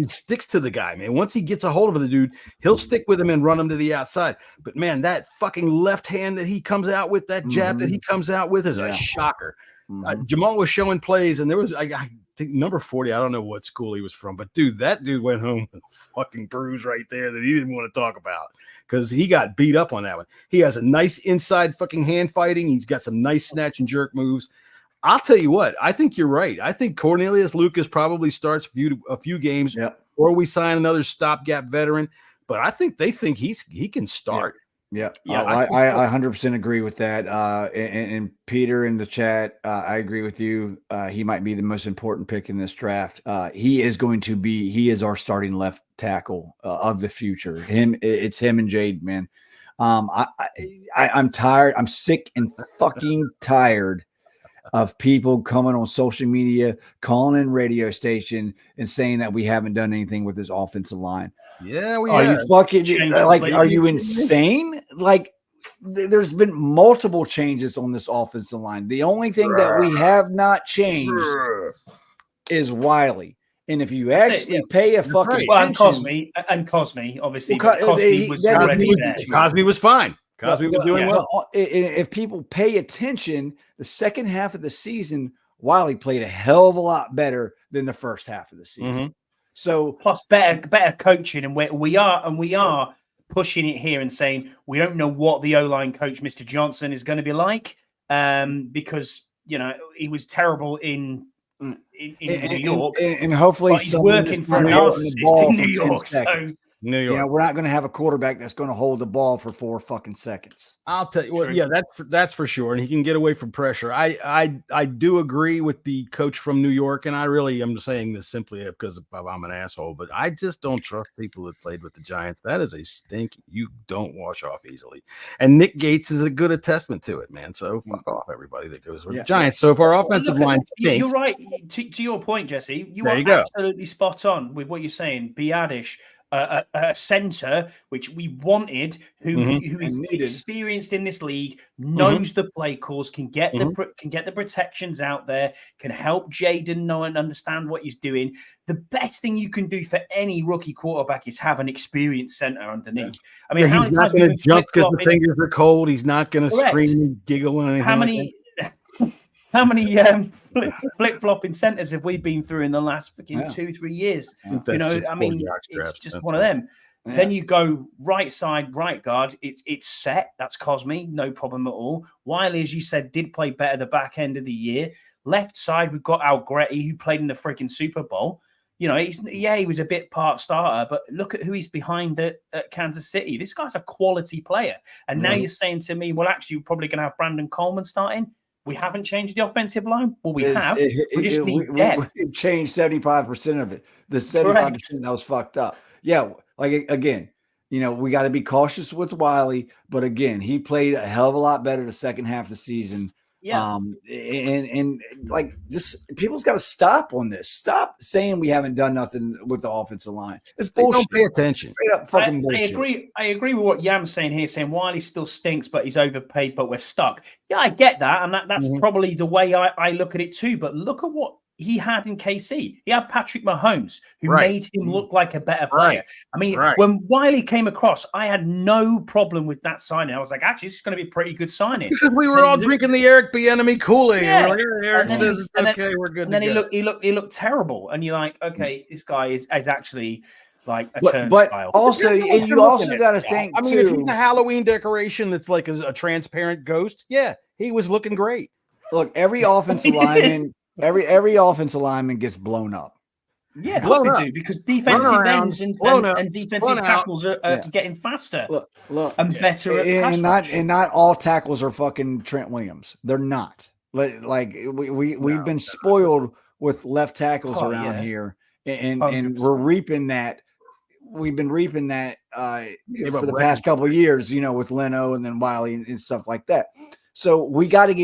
sticks to the guy, man. Once he gets a hold of the dude, he'll stick with him and run him to the outside. But man, that fucking left hand that he comes out with, that jab that he comes out with is a shocker. Jamal was showing plays, and there was I think number 40. I don't know what school he was from, but that dude went home with a fucking bruise right there that he didn't want to talk about because he got beat up on that one. He has a nice inside fucking hand fighting. He's got some nice snatch and jerk moves. I'll tell you what, I think you're right. I think Cornelius Lucas probably starts a few games, or we sign another stopgap veteran. But I think they think he can start. Yeah, I 100% agree with that. And Peter in the chat, I agree with you. He might be the most important pick in this draft. He is our starting left tackle of the future. It's him and Jade, man. I'm tired. I'm sick and fucking tired of people coming on social media, calling in radio station and saying that we haven't done anything with this offensive line. Yeah, we are have. you fucking like? Are you insane? Like, there's been multiple changes on this offensive line. The only thing that we have not changed is Wiley. And if you actually pay a fucking attention, and Cosme, obviously, Cosme was already there. Cosme was fine. Cosme was doing well. If people pay attention, the second half of the season, Wiley played a hell of a lot better than the first half of the season. Mm-hmm. So plus better coaching, and we are pushing it here and saying we don't know what the O-line coach, Mr. Johnson, is going to be like, because he was terrible in New York, and hopefully he's working for a narcissist in New York. So New York. We're not going to have a quarterback that's going to hold the ball for 4 fucking seconds. I'll tell you. Well, yeah, that's for sure, and he can get away from pressure. I do agree with the coach from New York, and I really am saying this simply because I'm an asshole, but I just don't trust people that played with the Giants. That is a stinky. You don't wash off easily, and Nick Gates is a good attestament to it, man. So fuck off everybody that goes with the Giants. So if our offensive line stinks, you're right. To your point, Jesse, you are absolutely spot on with what you're saying. Biadish. A center which we wanted, who is experienced in this league, knows the play calls, can get the protections out there, can help Jaden know and understand what he's doing. The best thing you can do for any rookie quarterback is have an experienced center underneath. I mean, he's not going to jump because the fingers are cold. He's not going to scream and giggle and anything. How many flip-flopping centers have we been through in the last 2-3 years? I mean, it's just one of them. Yeah. Then you go right side, right guard. It's set. That's Cosme, no problem at all. Wiley, as you said, did play better the back end of the year. Left side, we've got Algretti, who played in the freaking Super Bowl. He was a bit part starter, but look at who he's behind at Kansas City. This guy's a quality player. And now you're saying to me, well, actually, we're probably going to have Brandon Coleman starting. We haven't changed the offensive line. Well, we have. We just need depth. We've changed 75% of it. The 75% that was fucked up. Yeah, like again, we got to be cautious with Wiley, but again, he played a hell of a lot better the second half of the season. Yeah. And like, just people's got to stop on this. Stop saying we haven't done nothing with the offensive line. It's bullshit. Don't pay attention. Straight up fucking bullshit. I agree with what Yam's saying here, saying Wiley still stinks, but he's overpaid, but we're stuck. Yeah, I get that. And that's probably the way I look at it too. But look at what he had in KC. He had Patrick Mahomes, who made him look like a better player. I mean, when Wiley came across, I had no problem with that signing. I was like, actually, this is going to be a pretty good signing. Because we were all drinking the Eric Bieniemy Kool-Aid. Yeah. Eric says, okay, we're good. And then he looked terrible. And you're like, okay, this guy is actually like a turnstile. But also, and you also got to think, I mean, if he's a Halloween decoration that's like a transparent ghost, he was looking great. Look, every offensive lineman, every offensive lineman gets blown up. Yeah, of course they do, because defensive ends and defensive tackles are getting faster. Look, and better. And not all tackles are fucking Trent Williams. They're not. Like we've been spoiled with left tackles around here, and we're reaping that. We've been reaping that for the past couple of years, with Leno and then Wiley and stuff like that. So we got to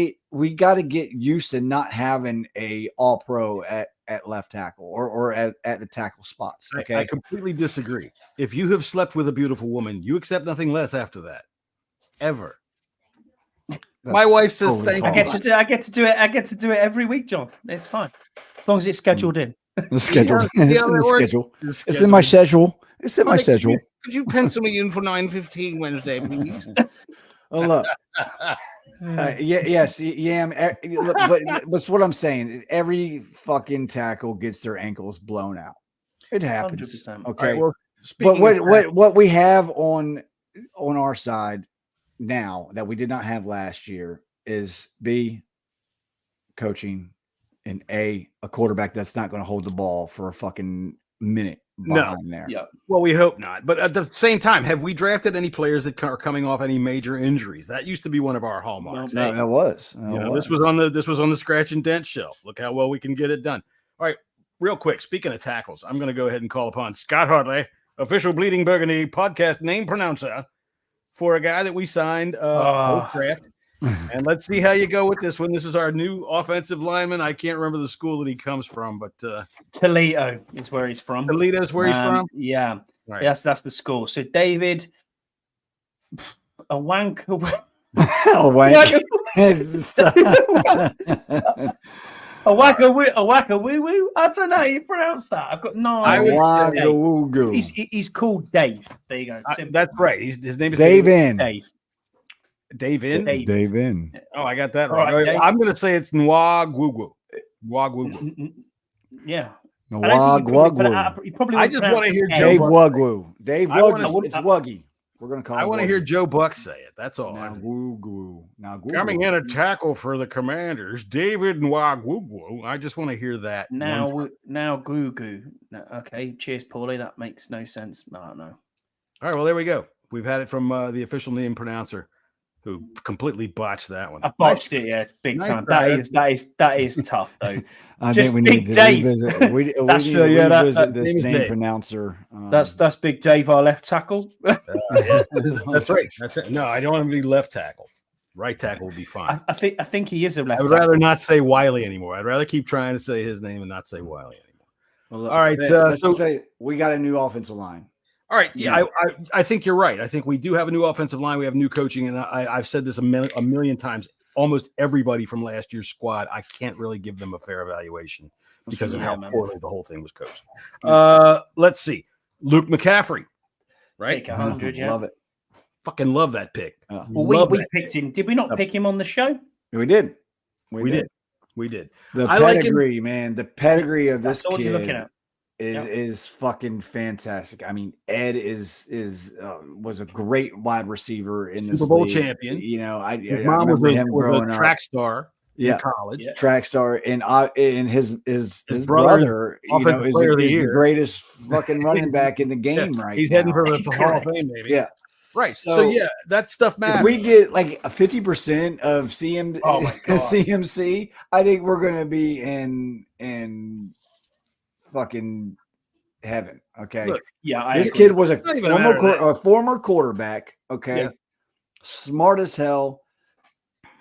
get used to not having a all pro at left tackle or at the tackle spots. Okay. I completely disagree. If you have slept with a beautiful woman, you accept nothing less after that. Ever. My wife says thank you. I get to do it every week, John. It's fine. As long as it's scheduled in. The schedule. It's in the schedule. It's in my schedule. It's in my schedule. Could you pencil me in for 9:15 Wednesday, please? Oh, look. Yes, but that's what I'm saying. Every fucking tackle gets their ankles blown out. It happens. 100%. Okay. Right, well, but what we have on our side now that we did not have last year is B, coaching, and A quarterback that's not going to hold the ball for a fucking minute. There. Yeah. Well, we hope not. But at the same time, have we drafted any players that are coming off any major injuries? That used to be one of our hallmarks. No, that was. This was on the scratch and dent shelf. Look how well we can get it done. All right, real quick. Speaking of tackles, I'm going to go ahead and call upon Scott Hartley, official Bleeding Burgundy podcast name pronouncer, for a guy that we signed post-draft. And let's see how you go with this one. This is our new offensive lineman. I can't remember the school that he comes from, but Toledo is where he's from. Toledo's where he's from? Yeah. Right. Yes, that's the school. So David, a wank. A wank. A wacka woo woo. I don't know how you pronounce that. I've got no idea. He's called Dave. There you go. That's right. His name is Dave In. Dave In. Dave In. Oh, I got that right. I'm going to say it's Nwagwugwu. Nwagwugwu. Yeah. Nwagwugwu. I just want to hear Dave Wugwu. Dave Wugwu. It's Wuggy. We're going to call. I want to hear Joe Buck say it. That's all. Coming in a tackle for the Commanders, David Nwagwugwu. I just want to hear that. Now Goo. Okay, cheers, Paulie. That makes no sense. I don't know. All right, well, there we go. We've had it from the official name pronouncer, who completely botched that one. I botched it, yeah, big time. That is tough, though. I think we need to revisit. We need to revisit this name Dave. pronouncer. That's Big Dave, our left tackle. Yeah. That's right. That's it. No, I don't want him to be left tackle. Right tackle would be fine. I think he is a left. I would rather not say Wiley anymore. I'd rather keep trying to say his name and not say Wiley anymore. Well, look, all right, so we got a new offensive line. All right, yeah, I think you're right. I think we do have a new offensive line. We have new coaching, and I've said this a million times. Almost everybody from last year's squad, I can't really give them a fair evaluation because of how poorly the whole thing was coached. Let's see. Luke McCaffrey, right? Pick 100, yeah. Love it. Fucking love that pick. Well, we picked him. Did we not pick him on the show? We did. We did. The pedigree, man. The pedigree of this kid. You're looking at. Is fucking fantastic. I mean, Ed was a great wide receiver in this Super Bowl league. champion. You know, I mom remember was him growing a up. track star in college. Track star, and his brother, you know, is the greatest fucking running back in the game right He's now. heading for the Hall of Fame, maybe. Yeah. Right. So yeah, that stuff matters. If we get like a 50% of CMC, I think we're gonna be in fucking heaven. Okay. Look, this kid was a former quarterback. Okay. Yeah. Smart as hell,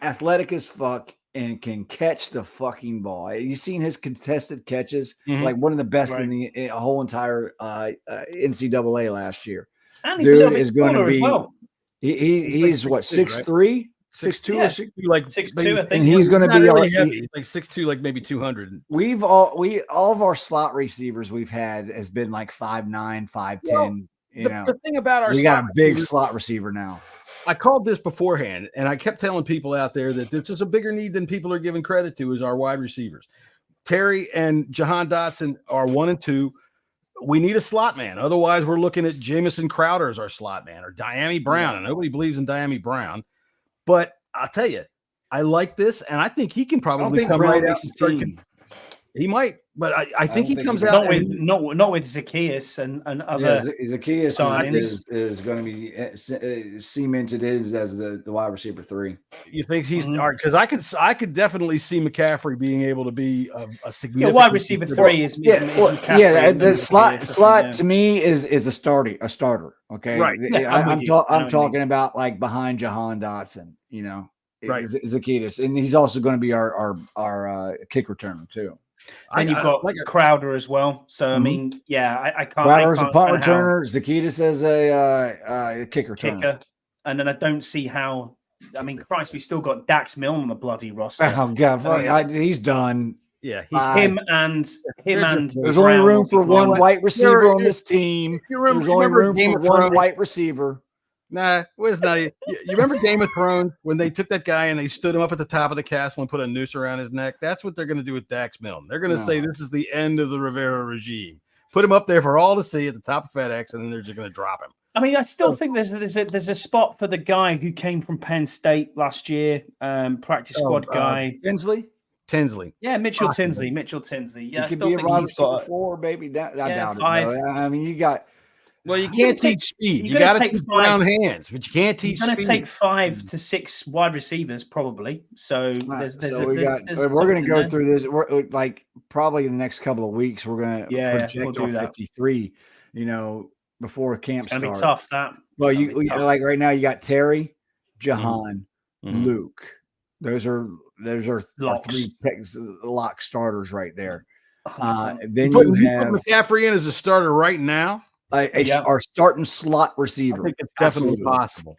athletic as fuck, and can catch the fucking ball. You seen his contested catches? Like one of the best in the whole entire NCAA last year. And he's a little bit smaller be, as well. He's what, 6'3", 6'2", or 6'2", like 6'2", I think. And he's going to be really heavy. Like 6'2", like maybe 200. All of our slot receivers we've had has been like 5'9", 5'10". The thing about we got a big slot receiver now. I called this beforehand, and I kept telling people out there that this is a bigger need than people are giving credit to, is our wide receivers. Terry and Jahan Dotson are 1 and 2. We need a slot man. Otherwise, we're looking at Jamison Crowder as our slot man, or Diami Brown. And nobody believes in Diami Brown. But I'll tell you, I like this, and I think he can probably come right out. He might, but I think he comes out not with Zacchaeus and other. Zacchaeus is going to be cemented in as the wide receiver 3. You think he's because I could definitely see McCaffrey being able to be a significant wide receiver 3 is the slot to me is a starter. Okay, right. I'm talking about like behind Jahan Dotson. You know, right? Zacchaeus, and he's also going to be our kick returner too. And you've got Crowder as well. So, I mean, I can't. Crowder's a punt returner. Zacchaeus as a kick returner. And then I don't see how. I mean, Christ, we still got Dax Milne on the bloody roster. Oh, God. He's done. Yeah. He's him and. There's only room for one white receiver on this team. There's only room for one white receiver. Nah, where's not? You remember Game of Thrones when they took that guy and they stood him up at the top of the castle and put a noose around his neck? That's what they're going to do with Dax Milne. They're going to say this is the end of the Rivera regime. Put him up there for all to see at the top of FedEx, and then they're just going to drop him. I mean, I still think there's a spot for the guy who came from Penn State last year, practice squad guy. Tinsley. Yeah, Mitchell Tinsley. Yeah, he could be a wide receiver 4, baby. I doubt 5. It. I mean, you got. Well, you can't teach speed. You got to teach brown hands, but you can't teach speed. You're going to take 5 to 6 wide receivers, probably. So we're going to go through this. We're like probably in the next couple of weeks. We're going to project our 53. You know, before camp starts. It's going to be tough. Well, like right now, you got Terry, Jahan, Luke. Those are our three lock starters right there. Then you have McCaffrey in as a starter right now. Our starting slot receiver. I think it's definitely possible.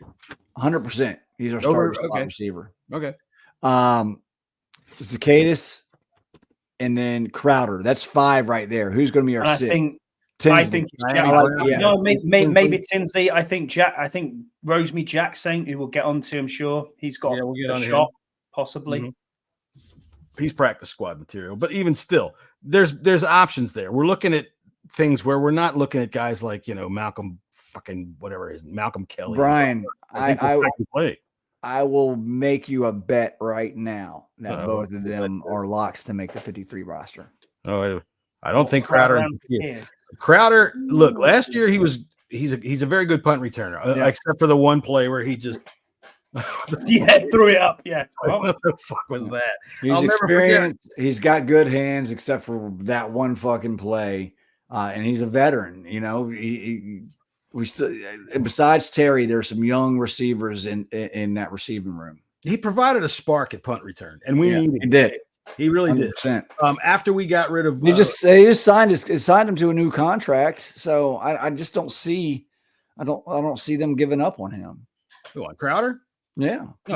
100%. He's our starting slot receiver. Okay. Zacchaeus and then Crowder. That's 5 right there. Who's going to be our 6? I think it's Jack. Maybe Tinsley. I think Rosemary Jack Saint, who we'll get onto, I'm sure. He's got a shot, possibly. Mm-hmm. He's practice squad material. But even still, there's options there. We're looking at things where we're not looking at guys like, Malcolm fucking whatever it is, Malcolm Kelly. Brian, I will make you a bet right now that both of them are locks to make the 53 roster. Oh, I don't think Crowder. Crowder, look, last year he's a very good punt returner, except for the one play where he just threw it up. Yeah, what the fuck was that? He's experienced. He's got good hands, except for that one fucking play, and he's a veteran. We still, besides Terry, there's some young receivers in that receiving room. He provided a spark at punt return, and we needed. He did. He really 100%. did. After we got rid of, they just signed him to a new contract. So I just don't see, I don't see them giving up on him. Who, on Crowder? Yeah, he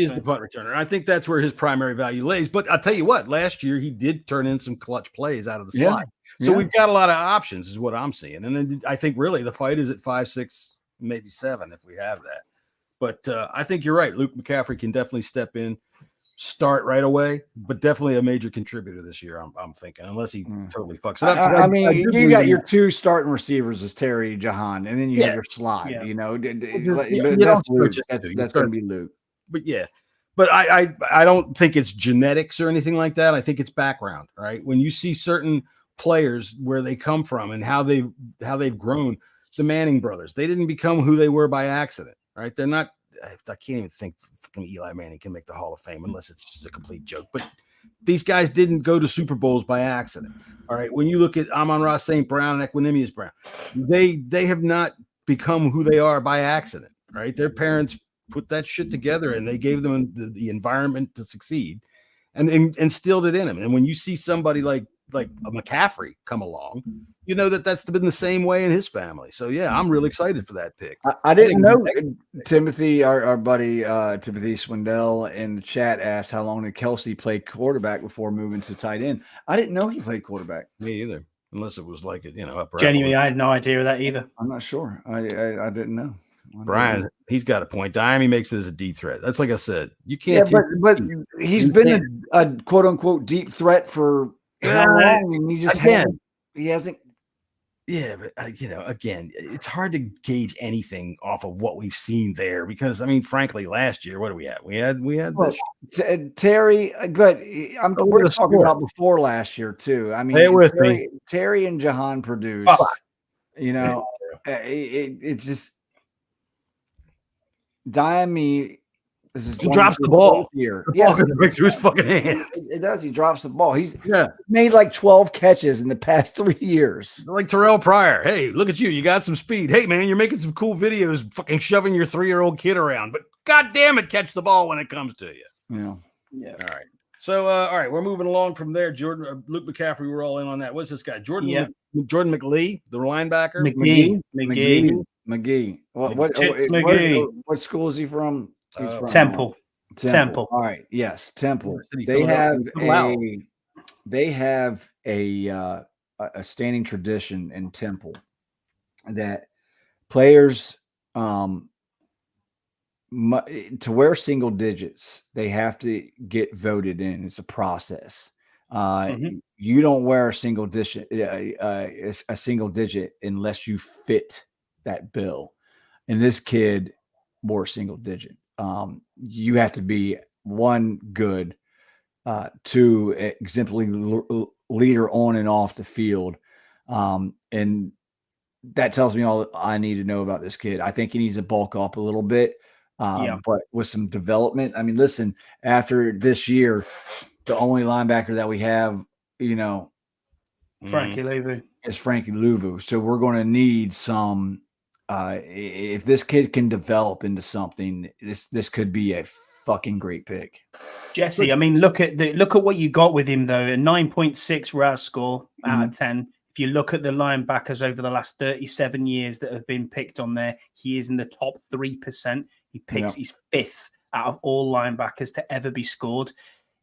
is the punt returner. I think that's where his primary value lays. But I'll tell you what, last year he did turn in some clutch plays out of the slot. So we've got a lot of options, is what I'm seeing. And then I think really the fight is at 5, 6, maybe 7 if we have that. But I think you're right. Luke McCaffrey can definitely step in, start right away, but definitely a major contributor this year. I'm thinking, unless he totally fucks up. I mean, you got your 2 starting receivers as Terry Jahan, and then you have your slot. Yeah. That's Luke. That's going to be Luke. But I don't think it's genetics or anything like that. I think it's background. Right? When you see certain players where they come from and how they've grown, the Manning brothers, they didn't become who they were by accident. Right? They're not. I can't even think fucking Eli Manning can make the Hall of Fame unless it's just a complete joke. But these guys didn't go to Super Bowls by accident. All right. When you look at Amon-Ra St. Brown and Equanimous Brown, they have not become who they are by accident. Right. Their parents put that shit together and they gave them the environment to succeed and instilled it in them. And when you see somebody like a McCaffrey come along, you know that's been the same way in his family. So yeah, I'm really excited for that pick. I didn't know Timothy, our buddy Timothy Swindell in the chat asked how long did Kelsey play quarterback before moving to tight end. I didn't know he played quarterback. Me either, unless it was like upper. Genuinely, I had no idea of that either. I'm not sure. I didn't know. Brian, he's got a point. Miami makes it as a deep threat. That's like I said. You can't. Yeah, but he's been a quote unquote deep threat for how long? And he hasn't. Yeah, but again, it's hard to gauge anything off of what we've seen there because, I mean, frankly, last year, what do we have? We had Terry, but we're talking about before last year too. I mean, Terry and Jahan produced. It's just Miami. He drops the ball here. The ball goes right through his fucking hands. It does. He drops the ball. He's made like 12 catches in the past 3 years. Like Terrell Pryor. Hey, look at you. You got some speed. Hey, man, you're making some cool videos fucking shoving your 3-year-old kid around. But God damn it, catch the ball when it comes to you. Yeah. All right. So, all right, we're moving along from there. Luke McCaffrey, we're all in on that. What's this guy? Jordan McLee, the linebacker. McGee. What school is he from? He's from Temple. All right. Yes, Temple. They have a standing tradition in Temple that players to wear single digits, they have to get voted in. It's a process. You don't wear a single digit unless you fit that bill. And this kid wore single digit. You have to be 1, good, 2, exemplary leader on and off the field. And that tells me all I need to know about this kid. I think he needs to bulk up a little bit, but with some development. I mean, listen, after this year, the only linebacker that we have, Frankie Louvu. Is Frankie Louvu. So we're going to need some If this kid can develop into something, this could be a fucking great pick. Jesse, I mean, look at what you got with him though. A 9.6 RAS score out of 10. If you look at the linebackers over the last 37 years that have been picked on there, he is in the top 3%. He's fifth out of all linebackers to ever be scored.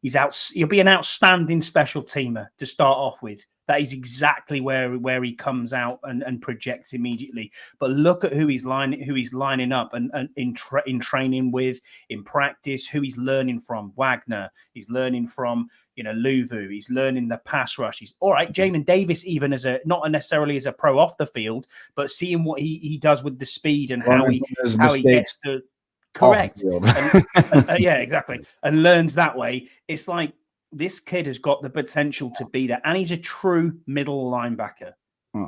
He'll be an outstanding special teamer to start off with. That is exactly where he comes out and projects immediately. But look at who he's lining up and in training with, in practice, who he's learning from. Wagner, he's learning from Luvu, he's learning the pass rush. He's all right. Jamin Davis, even not necessarily as a pro off the field, but seeing what he does with the speed and how he gets to correct. Yeah, exactly, and learns that way. It's like, this kid has got the potential to be that, and he's a true middle linebacker.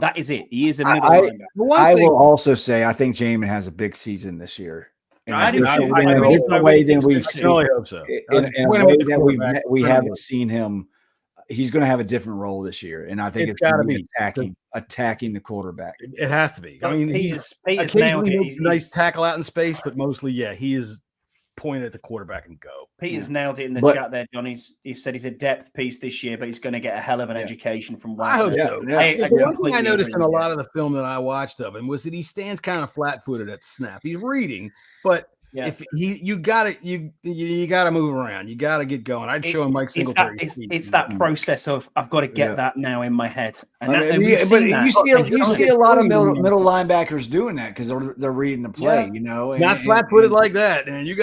That is it. He is a middle linebacker. I will also say I think Jamin has a big season this year. In a different way than we've seen. I hope so. In a way that we haven't seen him. He's going to have a different role this year, and I think it's going to be attacking the quarterback. It has to be. I mean, Peter's occasionally makes a nice tackle out in space, but mostly, he is point at the quarterback and go. Peter's nailed it in the chat there, John. He said he's a depth piece this year, but he's going to get a hell of an education from Wagner. I hope so. One thing I noticed in a lot of the film that I watched of him was that he stands kind of flat-footed at the snap. He's reading, but if you gotta move around, you gotta get going. I'd show him Mike Singletary. It's that process of I've got to get that now in my head. And you see a lot of middle linebackers doing that because they're reading the play, Not flat-footed like that, and you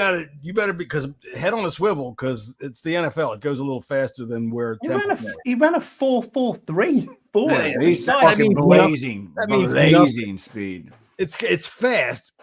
better because head on a swivel because it's the NFL. It goes a little faster than where he ran a 4.43. He's fucking blazing speed. It's fast.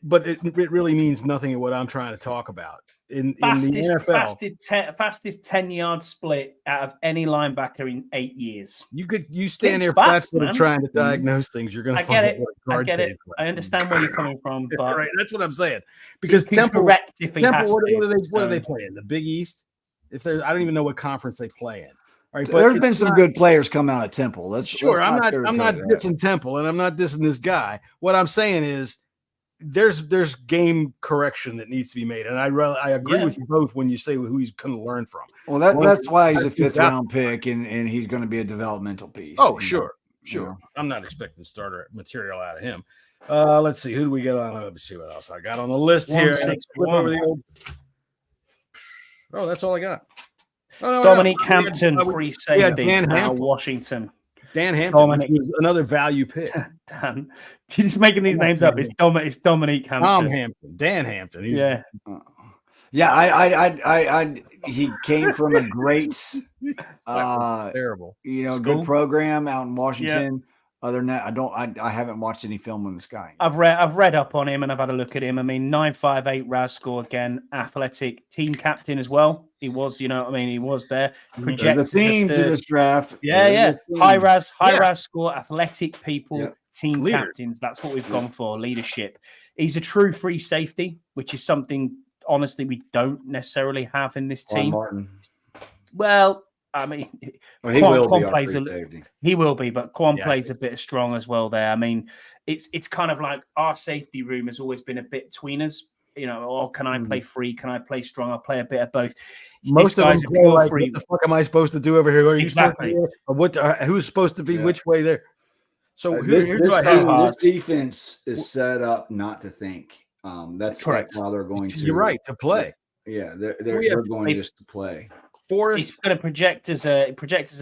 But it really means nothing at what I'm trying to talk about. In the NFL, fastest 10-yard split out of any linebacker in 8 years. You stand there flat-footed trying to diagnose things. You're going to find it. I get it. I understand where you're coming from, but right, that's what I'm saying. Because Temple, what are they playing? The Big East? I don't even know what conference they play in. All right, but there's been some good players come out of Temple. I'm not dissing Temple, and I'm not dissing this guy. What I'm saying is, there's game correction that needs to be made, and I agree with you both when you say who he's going to learn from. Well, that's why he's a fifth-round pick, and he's going to be a developmental piece. Oh, sure. I'm not expecting starter material out of him. Let's see, who do we get on? Let me see what else I got on the list here. That's all I got. Dominique Hampton, free safety, Washington. Dan Hampton, another value pick. Dan, you're just making these names up. It's Dominique Hampton. Tom Hampton, Dan Hampton. He came from a great, terrible, good program out in Washington. Other than that, I haven't watched any film on this guy. I've read up on him and I've had a look at him. I mean, 9.58 RAS score again, athletic, team captain as well. He was, he was there. Projects the theme to this draft. High RAS score, athletic people, team captains. That's what we've gone for, leadership. He's a true free safety, which is something, honestly, we don't necessarily have in this team. Well, I mean, he will be, but Quan plays a bit strong as well there. I mean, it's kind of like our safety room has always been a bit between us. Can I play free? Can I play strong? I'll play a bit of both. Most of them play like, what the fuck am I supposed to do over here? Exactly. Who's supposed to be which way there? So this defense is set up not to think. That's correct. That's how they're going to. You're right, to play. They're going just to play. He's going to project as a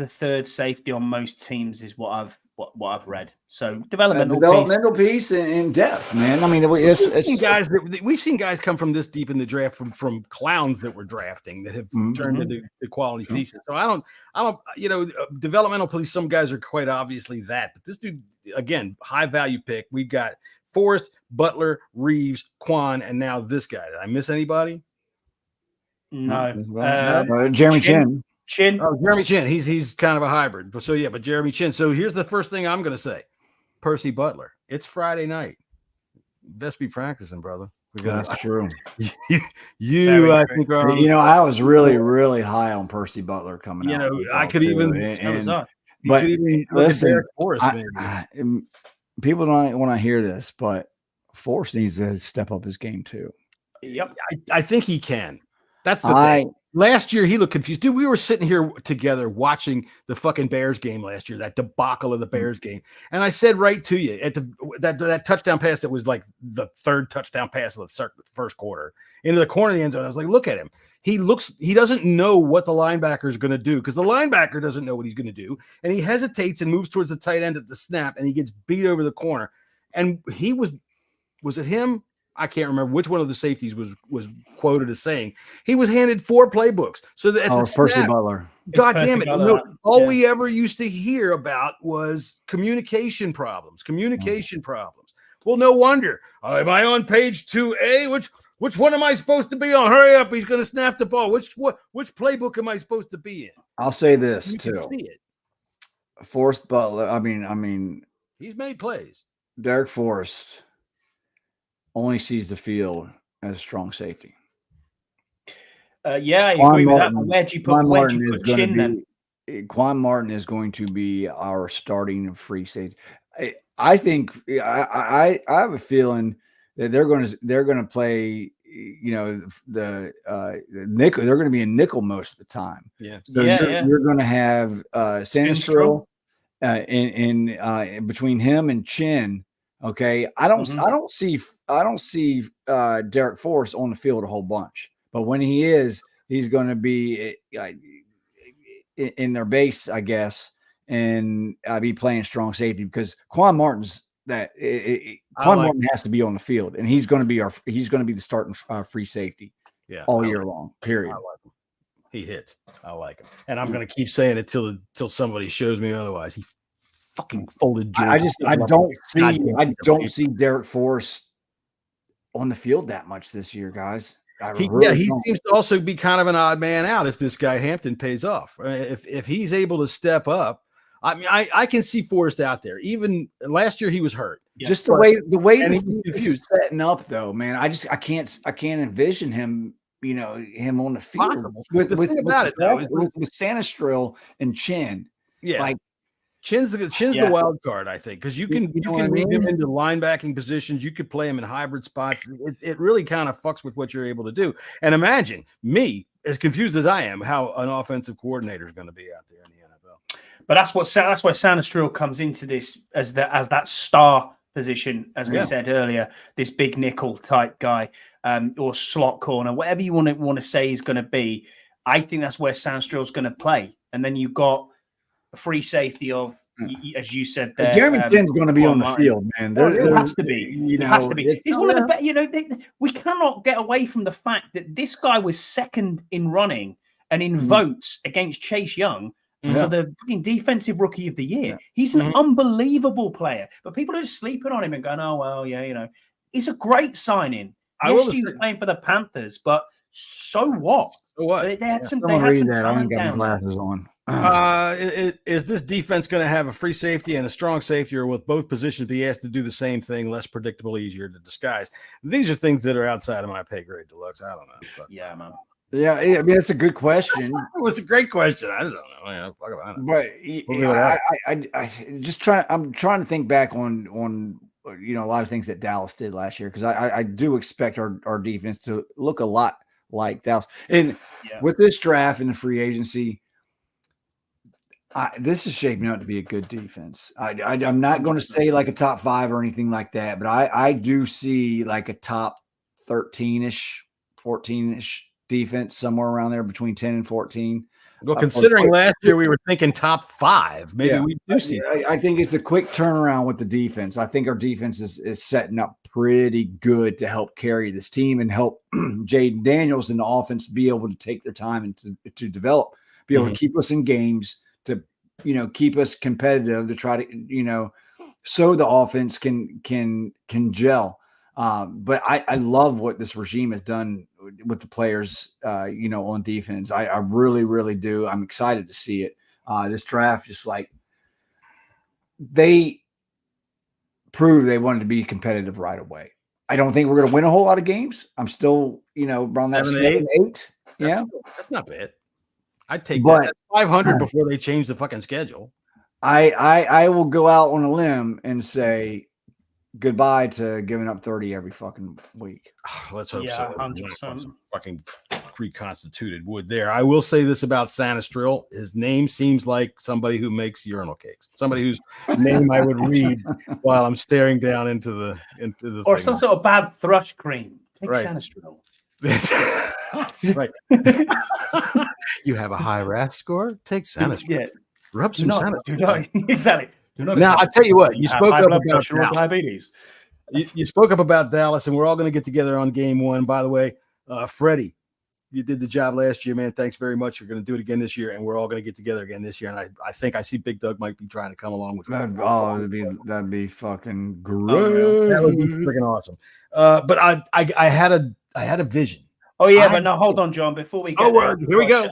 third safety on most teams, is what I've read. So developmental piece in depth, man. I mean, we've seen guys come from this deep in the draft from clowns that were drafting that have turned into the quality pieces. So I don't, developmental piece. Some guys are quite obviously that, but this dude, again, high value pick. We've got Forrest, Butler, Reeves, Quan, and now this guy. Did I miss anybody? No. Jeremy Chin. Oh, Jeremy Chin. He's kind of a hybrid. But Jeremy Chin. So here's the first thing I'm going to say. Percy Butler. It's Friday night. Best be practicing, brother. That's true. I think I was really, really high on Percy Butler coming out. I could even. But listen, people don't want to hear this, but Force needs to step up his game too. Yep. I think he can. That's the thing. Last year, he looked confused. Dude, we were sitting here together watching the fucking Bears game last year, that debacle of the Bears game. And I said right to you, at that touchdown pass that was like the third touchdown pass of the first quarter into the corner of the end zone, I was like, look at him. He doesn't know what the linebacker is going to do because the linebacker doesn't know what he's going to do. And he hesitates and moves towards the tight end at the snap, and he gets beat over the corner. And he was it him? I can't remember which one of the safeties was quoted as saying he was handed 4 playbooks. So that at the Percy snap, Butler. God damn it! All we ever used to hear about was communication problems. Well, no wonder. Am I on page 2A? Which one am I supposed to be on? Hurry up! He's going to snap the ball. Which playbook am I supposed to be in? I'll say this You too. can see it. Forrest Butler. I mean, he's made plays. Derek Forrest only sees the field as a strong safety. Yeah, I agree with that. Where'd you put Chin then? Quan Martin is going to be our starting free safety. I think I have a feeling that they're going to play. You know, the nickel. They're going to be in nickel most of the time. Yeah. So you're going to have Sinistro in between him and Chin. Okay, I don't see Derek Forrest on the field a whole bunch, but when he is, he's going to be in their base, I guess, and be playing strong safety because Quan Martin's Martin has to be on the field, and he's going to be the starting free safety, all year long. Period. I like him. He hits. I like him, and I'm going to keep saying it till somebody shows me otherwise. He fucking folded. I don't see Derek Forrest on the field that much this year, guys. He seems to also be kind of an odd man out if this guy Hampton pays off. If he's able to step up, I mean, I can see Forrest out there. Even last year he was hurt. Yeah. Just the way this is setting up, though, man. I can't envision him. You know, him on the field with Sanistril and Chin. Yeah, like. Chin's the wild card, I think, because you can move him into linebacking positions. You could play him in hybrid spots. It really kind of fucks with what you're able to do. And imagine me, as confused as I am, how an offensive coordinator is going to be out there in the NFL. But that's why Sanistril comes into this as that star position, as we said earlier. This big nickel type guy, or slot corner, whatever you want to say he's going to be. I think that's where Sanistril's going to play, and then you've got free safety of, as you said there. Jeremy Chin's going to be on the field, man. There has to be. It has to be. He's one of the best. We cannot get away from the fact that this guy was second in running and in votes against Chase Young for the fucking defensive rookie of the year. Yeah. He's an unbelievable player, but people are just sleeping on him and going, "Oh well, yeah, he's a great signing." Yes, he was playing for the Panthers, but so what? So what? They had some. They had some talent down there. Glasses on. Is this defense going to have a free safety and a strong safety, or will both positions be asked to do the same thing, less predictable, easier to disguise? These are things that are outside of my pay grade, Deluxe. I don't know. But. Yeah, man. Yeah, I mean, it's a good question. It's a great question. I don't know. Man, fuck about it. But I'm trying to think back on a lot of things that Dallas did last year because I do expect our defense to look a lot like Dallas. And with this draft and the free agency. This is shaping out to be a good defense. I'm not going to say like a top 5 or anything like that, but I do see like a top 13-ish, 14-ish defense somewhere around there between 10 and 14. Well, considering last year we were thinking top 5, maybe we do see. I think it's a quick turnaround with the defense. I think our defense is setting up pretty good to help carry this team and help Jaden Daniels and the offense be able to take their time and to develop, be able to keep us in games. To keep us competitive, to try to so the offense can gel. But I love what this regime has done with the players, on defense. I really, really do. I'm excited to see it. This draft, just like they proved they wanted to be competitive right away. I don't think we're going to win a whole lot of games. I'm still, around that 7-8. That's not bad. I'd take that. That's 500 before they change the fucking schedule. I will go out on a limb and say goodbye to giving up 30 every fucking week. Let's hope Yeah, so. 100%. Some fucking reconstituted wood there. I will say this about Sanistril. His name seems like somebody who makes urinal cakes. Somebody whose name I would read while I'm staring down into the or thing. some sort of bad thrush cream. Take Right. Sanistril. That's right. You have a high RAS score? Take Sanistril. Yeah. Rub some Sanistril. Exactly. Now, I tell you what, you spoke up about or diabetes. You spoke up about Dallas, and we're all going to get together on game one. By the way, Freddie, you did the job last year, man. Thanks very much. You're going to do it again this year, and we're all going to get together again this year. And I think I see Big Doug might be trying to come along with that'd be fucking great. That would be freaking awesome. But I had a vision. Oh yeah, but no, hold on, John. Before we get there, here we go.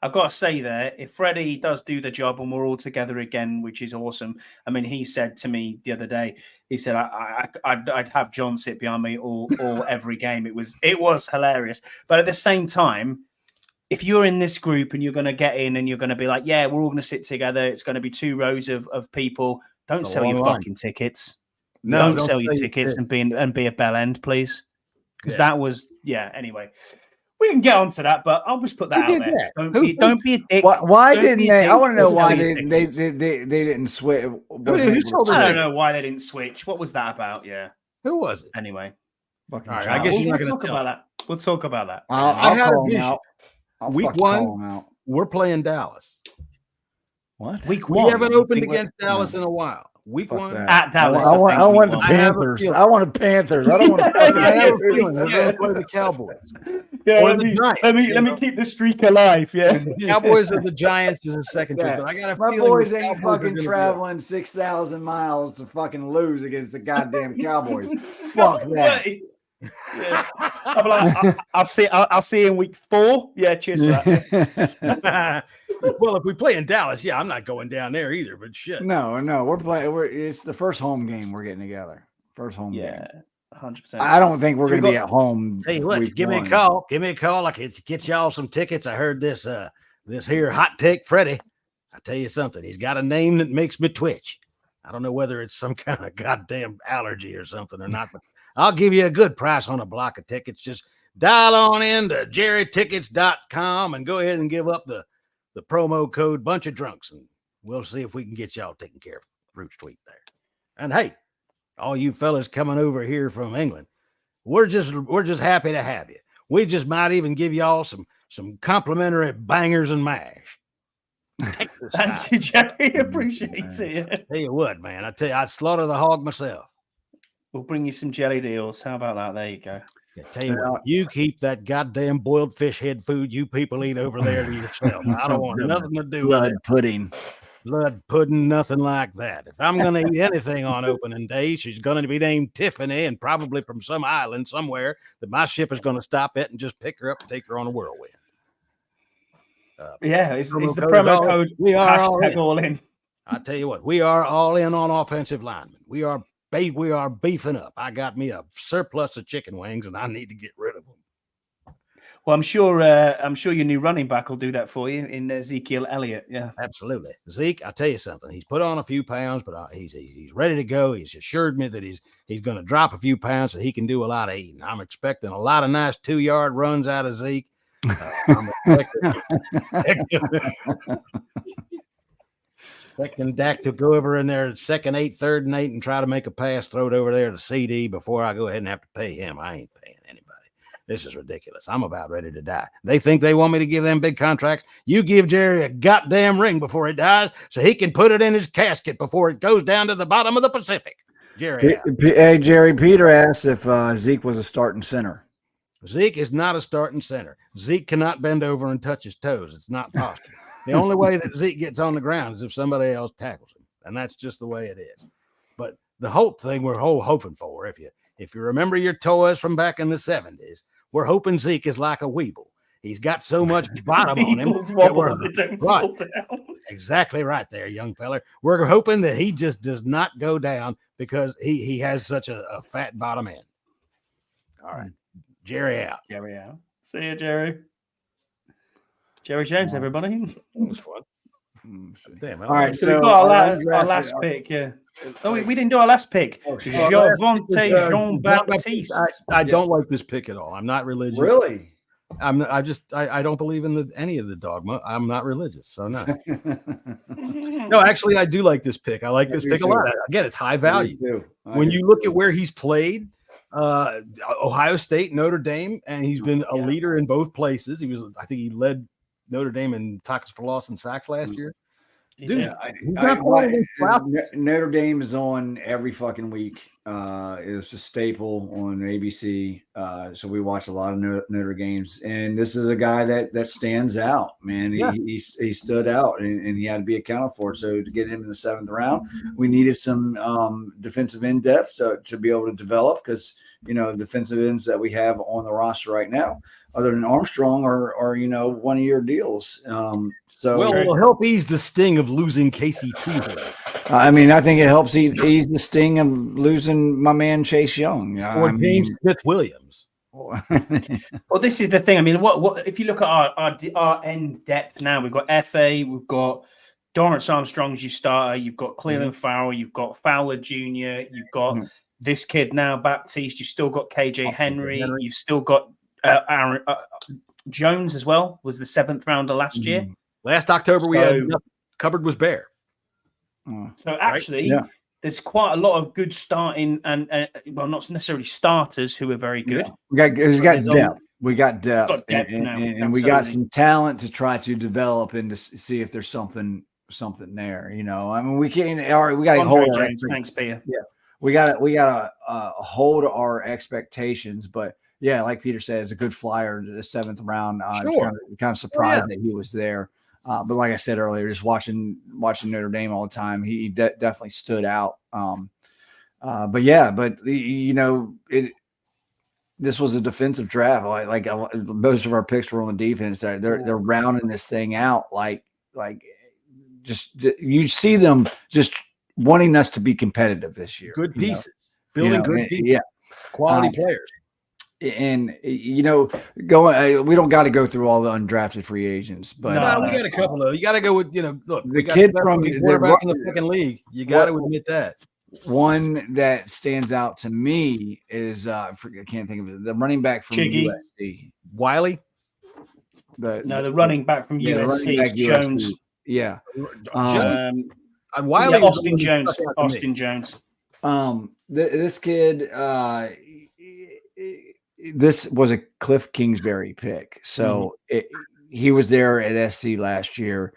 I've got to say there, if Freddie does do the job and we're all together again, which is awesome. I mean, he said to me the other day, he said I'd have John sit behind me all every game. It was hilarious. But at the same time, if you're in this group and you're going to get in and you're going to be like, yeah, we're all going to sit together. It's going to be 2 rows of people. Don't sell your fucking tickets. No, don't sell your tickets and be a bell end, please. Because that was anyway. We can get onto that, but I'll just put that out there. Don't be a dick. Why didn't they? I want to know why they didn't switch. I don't know why they didn't switch. What was that about? Yeah. Who was it? Anyway. All right, I guess you're not going to talk about that. We'll talk about that. I'll call him out. Week 1, we're playing Dallas. What? Week 1. We haven't opened against Dallas in a while. Week 1 at Dallas. I want the Panthers. I want the Panthers. I don't want the I have a feeling they're going to play the Cowboys. Yeah, let me keep the streak alive. Yeah, Cowboys or the Giants is a second choice. But I got a my feeling boys ain't fucking traveling 6,000 miles to fucking lose against the goddamn Cowboys. Fuck that. Yeah. I'll see you in week 4. Yeah, cheers for that. Well, if we play in Dallas, I'm not going down there either. But shit, no, we're playing. It's the first home game we're getting together. First home game. 100%. I don't think we're going to be at home. Tell you what, give me a call. Give me a call. I can get y'all some tickets. I heard this here hot take, Freddie. I tell you something. He's got a name that makes me twitch. I don't know whether it's some kind of goddamn allergy or something or not, but I'll give you a good price on a block of tickets. Just dial on in to jerrytickets.com and go ahead and give up the promo code Bunch of Drunks, and we'll see if we can get y'all taken care of. Roots tweet there. And hey, all you fellas coming over here from England, we're just happy to have you. We just might even give y'all some complimentary bangers and mash. Thank you, Jerry. Appreciate it. Tell you what, man. I tell you, I'd slaughter the hog myself. We'll bring you some jelly deals. How about that? There you go. I tell you what, you keep that goddamn boiled fish head food you people eat over there to yourself. I don't want nothing to do with it. Blood pudding, nothing like that. If I'm going to eat anything on opening day, she's going to be named Tiffany and probably from some island somewhere that my ship is going to stop at and just pick her up and take her on a whirlwind. It's the promo code. We are all in. I tell you what, we are all in on offensive linemen. We are beefing up. I got me a surplus of chicken wings, and I need to get rid of them. Well, I'm sure your new running back will do that for you in Ezekiel Elliott. Yeah, absolutely. Zeke, I tell you something. He's put on a few pounds, but he's ready to go. He's assured me that he's going to drop a few pounds so he can do a lot of eating. I'm expecting a lot of nice 2-yard runs out of Zeke. I'm expecting Dak to go over in there 2nd 8, 3rd and 8, and try to make a pass, throw it over there to CD before I go ahead and have to pay him. I ain't paying anybody. This is ridiculous. I'm about ready to die. They think they want me to give them big contracts. You give Jerry a goddamn ring before he dies so he can put it in his casket before it goes down to the bottom of the Pacific. Jerry. Hey, Jerry, Peter asked if Zeke was a starting center. Zeke is not a starting center. Zeke cannot bend over and touch his toes. It's not possible. The only way that Zeke gets on the ground is if somebody else tackles him, and that's just the way it is. But the hope thing we're hoping for, if you remember your toys from back in the 70s, we're hoping Zeke is like a weeble. He's got so much bottom on him. Right. Exactly right there, young fella. We're hoping that he just does not go down because he has such a fat bottom end. All right. Jerry out. Jerry out. See you, Jerry. Jerry Jones, everybody. It was fun. Damn. All right, So we got our last pick. Yeah. Oh, we didn't do our last pick. Javonte Jean-Baptiste. I don't like this pick at all. I'm not religious. Really? I don't believe in any of the dogma. I'm not religious, so no. No, actually, I do like this pick. I like this pick a lot. Again, it's high value. When you look at where he's played, Ohio State, Notre Dame, and he's been a leader in both places. I think he led Notre Dame in tackles for loss and sacks last year. Dude, Notre Dame is on every fucking week. It's a staple on ABC. So we watch a lot of Notre games, and this is a guy that stands out, man. He stood out, and he had to be accounted for. So to get him in the 7th round, we needed some defensive end depth to be able to develop, because the defensive ends that we have on the roster right now, other than Armstrong, are 1 year deals. It'll help ease the sting of losing Casey Toohill. I mean, I think it helps ease the sting of losing my man Chase Young or James Smith-Williams. Well, this is the thing. I mean, what if you look at our end depth now? We've got FA, we've got Dorrance Armstrong as your starter, you've got Cleveland Farrell, you've got Fowler Jr., you've got this kid now, Baptiste. You've still got KJ Henry. You've still got Aaron Jones as well. Was the 7th rounder last year. Last October, we had nothing. Cupboard was bare. So actually, there's quite a lot of good starting and not necessarily starters who are very good. Yeah. We got depth. We got depth, and we got some talent to try to develop and to see if there's something there. I mean, we can't. We got to hold. Thanks, Peter. Yeah. We got to hold our expectations, but like Peter said, it's a good flyer to the 7th round. Kind of surprised that he was there, but like I said earlier, just watching Notre Dame all the time, he definitely stood out. This was a defensive draft. Like most of our picks were on the defense. They're rounding this thing out. Like just you see them just wanting us to be competitive this year. Good pieces, building good pieces, quality players. And we don't got to go through all the undrafted free agents, but we got a couple of. You got to go with look, the kid from the fucking league. You got to admit that. One that stands out to me is I can't think of it. The running back from USC, Wiley. The running back from USC is Jones. Yeah, Wiley, Austin Jones. This kid, this was a Cliff Kingsbury pick, so he was there at SC last year.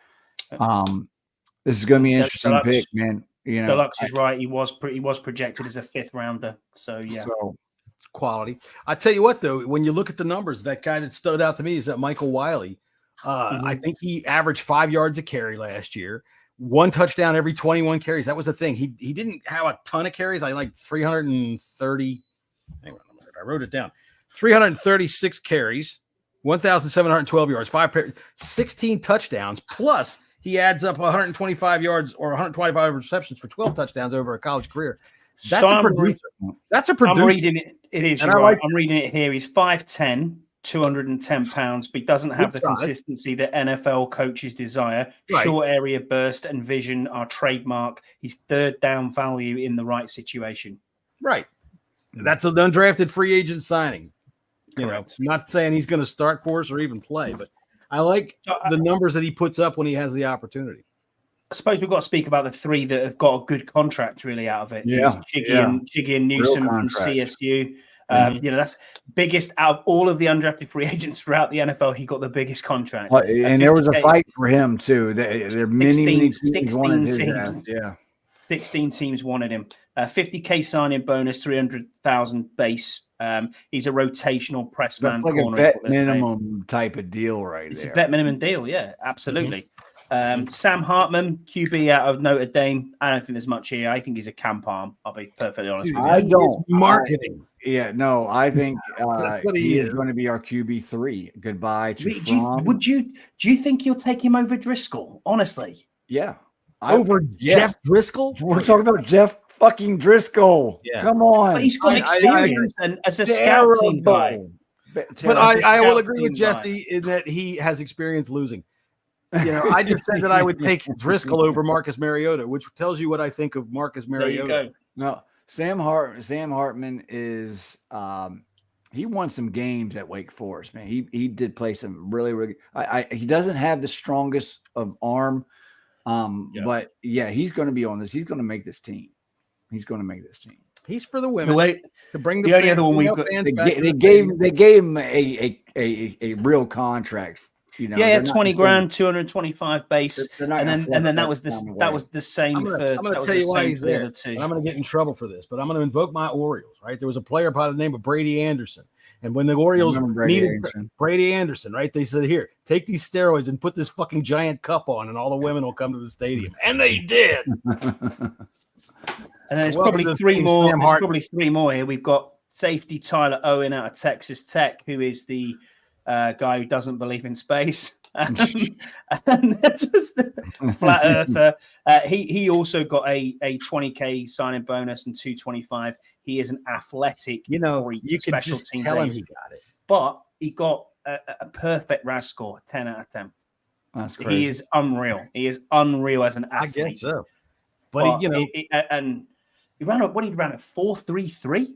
This is going to be an interesting pick, man. Deluxe is right. He was projected as a 5th rounder, so quality. I tell you what, though, when you look at the numbers, that guy that stood out to me is that Michael Wiley. I think he averaged 5 yards a carry last year. 1 touchdown every 21 carries. That was the thing. He didn't have a ton of carries. I like 330. Hang on a minute. I wrote it down. 336 carries, 1,712 yards, 16 touchdowns. Plus, he adds up 125 yards or 125 receptions for 12 touchdowns over a college career. That's a producer. That's a producer. I'm reading it. It is right. I'm reading it here. He's 5'10", 210 pounds, but he doesn't have the consistency that NFL coaches desire. Right. Short area burst and vision are trademark. He's 3rd down value in the right situation. Right. That's an undrafted free agent signing. Not saying he's going to start for us or even play, but I like the numbers that he puts up when he has the opportunity. I suppose we've got to speak about the 3 that have got a good contract really out of it. Yeah. Chiggy and Newsom from CSU. That's biggest out of all of the undrafted free agents throughout the NFL. He got the biggest contract, and there was a fight for him too. There many 16 teams. 16 teams wanted him. 50K signing bonus, 300,000 base. He's a rotational press man. That's like a vet minimum type of deal, right? It's a vet minimum deal, yeah, absolutely. Sam Hartman, QB out of Notre Dame. I don't think there's much here. I think he's a camp arm. I'll be perfectly honest with you. I don't. Marketing. I think he is going to be our QB3. Goodbye to Do you think you'll take him over Driscoll? Honestly. Yeah. Over Jeff Driscoll? We're talking about Jeff fucking Driscoll. Yeah. Come on. But he's got experience and as a scout team guy. But I will agree with Jesse in that he has experience losing. I just said that I would take Driscoll over Marcus Mariota, which tells you what I think of Marcus Mariota. There you go. No, Sam Hartman is he won some games at Wake Forest, man. He did play some really he doesn't have the strongest of arm, but yeah, he's going to be on this. He's going to make this team. He's for the women to bring the only other one we've got. They gave him a real contract. 20 grand, 225 base, and then that was the same. I'm going to tell you why he's there. I'm going to get in trouble for this, but I'm going to invoke my Orioles. Right, there was a player by the name of Brady Anderson, and when the Orioles needed Brady Anderson, right, they said, "Here, take these steroids and put this fucking giant cup on, and all the women will come to the stadium," and they did. And there's probably three more. There's probably three more here. We've got safety Tyler Owen out of Texas Tech, who is the guy who doesn't believe in space, and just a flat earther. He also got a 20K signing bonus and 225. He is an athletic, you could just tell him he got it, but he got a perfect RAS score, 10 out of 10. That's crazy. He is unreal. He is unreal as an athlete. I guess so, but and he ran a 4.33,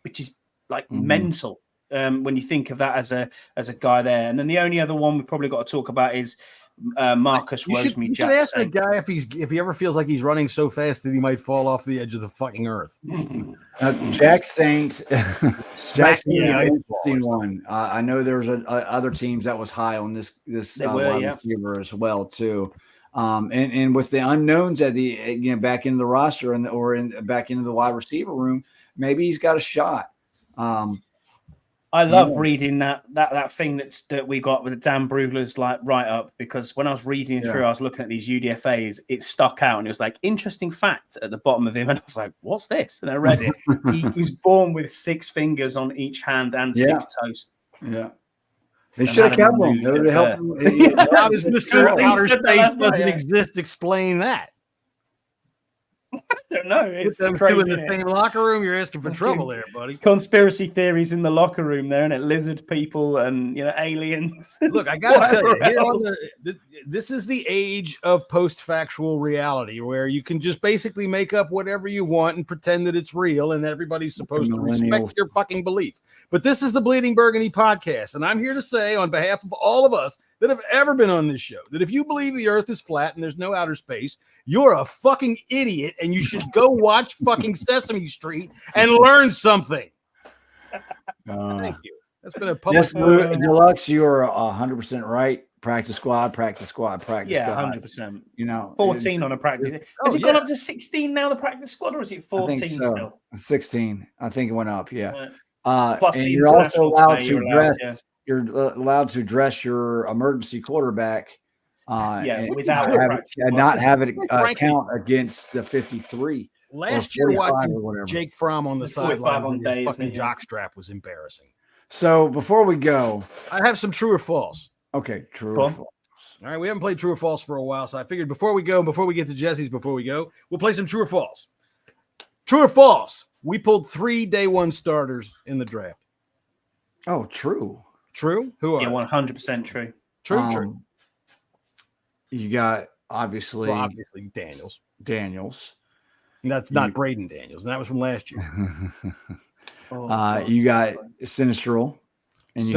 which is like mental. When you think of that as a guy there, and then the only other one we probably got to talk about is Marcus Rosemary Jackson. You should ask that guy if he ever feels like he's running so fast that he might fall off the edge of the fucking earth. Jack Saint, one. I know there's other teams that was high on this receiver as well too. And with the unknowns at the back into the roster back into the wide receiver room, maybe he's got a shot. I love reading that thing that we got with Dan Brugler's write up, because when I was reading through, I was looking at these UDFAs, it stuck out and it was like interesting fact at the bottom of him, and I was like, "What's this?" And I read it. He was born with 6 fingers on each hand and 6 toes. Yeah, they should have kept him. They would have helped him. How does Mr. Outer Space doesn't exist explain that? I don't know. It's them crazy, two in the same locker room. You're asking for trouble there, buddy. Conspiracy theories in the locker room there, and lizard people and aliens. Look, I gotta tell you, this is the age of post-factual reality, where you can just basically make up whatever you want and pretend that it's real, and everybody's supposed to respect your fucking belief. But this is the Bleeding Burgundy podcast, and I'm here to say, on behalf of all of us that have ever been on this show, that if you believe the earth is flat and there's no outer space, you're a fucking idiot, and you should go watch fucking Sesame Street and learn something. Thank you. That's been a public. Yes, Deluxe, you are 100% right. Practice squad. 100%. 14 on a practice. Has it gone up to 16 now, the practice squad, or is it 14 still? 16. I think it went up, yeah. Plus and you're also allowed to dress. You're allowed to dress your emergency quarterback. Without not have it count against the 53. Last year, watching Jake Fromm on the sideline, his fucking jockstrap was embarrassing. So before we go, I have some true or false. Okay, true or false. All right, we haven't played true or false for a while, so I figured before we get to Jesse's, we'll play some true or false. True or false? We pulled 3 day one starters in the draft. Oh, true. True? Who are 100% true. True. You got obviously Daniels. And that's not Braden Daniels. And that was from last year. You got Sinistral. And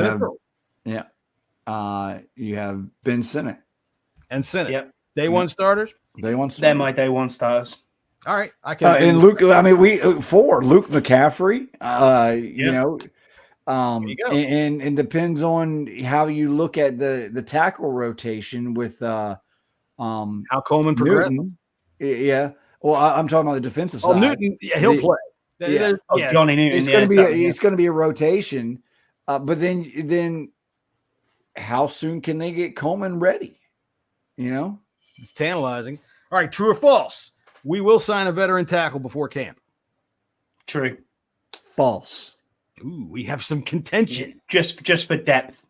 you have Ben Sinnott. And Sinnott. Yep. Day one starters? They're my day one starters. All right. I can. And Luke, Luke McCaffrey, and depends on how you look at the tackle rotation with how Coleman progresses. Yeah. Well, I'm talking about the defensive side. Newton, he'll play. Johnny Newton. It's going to be a rotation. But then how soon can they get Coleman ready? It's tantalizing. All right, true or false? We will sign a veteran tackle before camp. True. False. Ooh, we have some contention. Just for depth.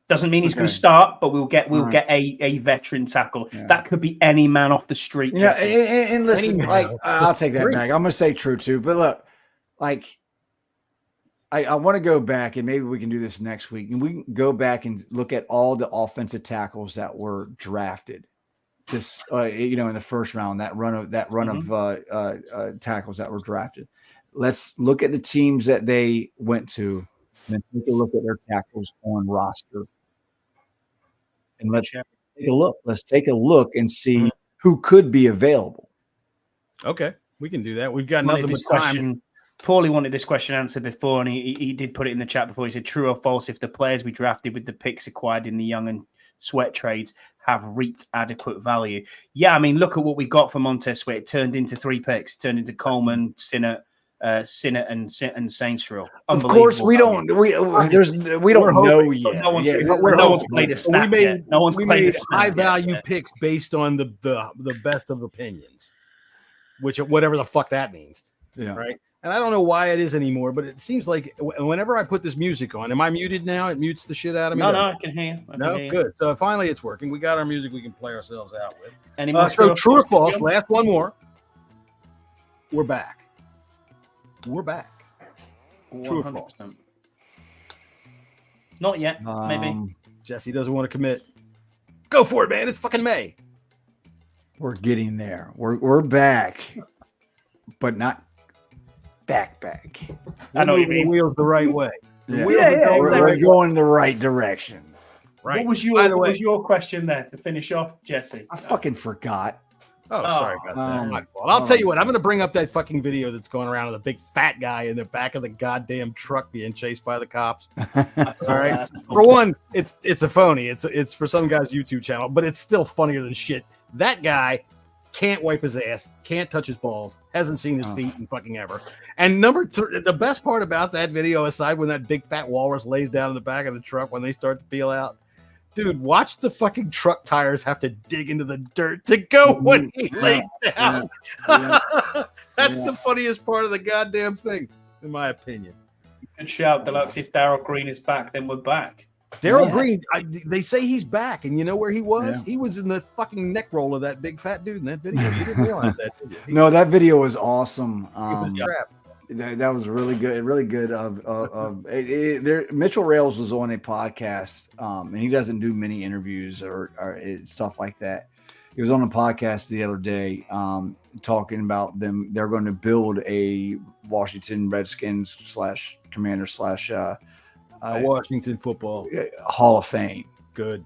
Doesn't mean he's going to start, but we'll get a veteran tackle. Yeah. That could be any man off the street. And listen, I'll take that back. I'm going to say true too. But look, I want to go back, and maybe we can do this next week, and we can go back and look at all the offensive tackles that were drafted. This, in the first round, that run of tackles that were drafted. Let's look at the teams that they went to, and then take a look at their tackles on roster, and let's take a look. Let's take a look and see who could be available. Okay, we can do that. We've got nothing but time. Paulie wanted this question answered before, and he did put it in the chat before. He said, true or false, if the players we drafted with the picks acquired in the young and sweat trades have reaped adequate value? Yeah, I mean, look at what we got for Montez Sweat. It turned into 3 picks. It turned into Coleman, Sinnott, and Saintsville. Of course, we don't know yet. No one's played a snap yet. No one's played a snap high value picks based on the best of opinions, whatever the fuck that means. Yeah. Right. And I don't know why it is anymore, but it seems like whenever I put this music on, am I muted now? It mutes the shit out of me. No, I can hear you. Good. So finally, it's working. We got our music we can play ourselves out with. So true or false? Last one more. We're back. True or false? Not yet. Maybe. Jesse doesn't want to commit. Go for it, man. It's fucking May. We're getting there. We're back, but not back. I know what you mean. The wheel's the right way. Exactly. We're going the right direction. Right. What was your question there to finish off, Jesse? I fucking forgot. Oh, sorry about that. My fault. I'll tell you what. I'm going to bring up that fucking video that's going around of the big fat guy in the back of the goddamn truck being chased by the cops. All right. For one, it's a phony. It's for some guy's YouTube channel, but it's still funnier than shit. That guy can't wipe his ass, can't touch his balls, hasn't seen his feet in fucking ever. And number 3, the best part about that video, aside when that big fat walrus lays down in the back of the truck when they start to peel out, dude, watch the fucking truck tires have to dig into the dirt to go when he lays down. That's the funniest part of the goddamn thing, in my opinion. Good shout, Deluxe. If Darryl Green is back, then we're back. Darryl Green, they say he's back, and you know where he was? Yeah. He was in the fucking neck roll of that big fat dude in that video. You didn't realize that, did you? No, that video was awesome. Trap. That was really good. Really good. Mitchell Rails was on a podcast, and he doesn't do many interviews or stuff like that. He was on a podcast the other day talking about them. They're going to build a Washington Redskins / Commander / Washington football Hall of Fame. Good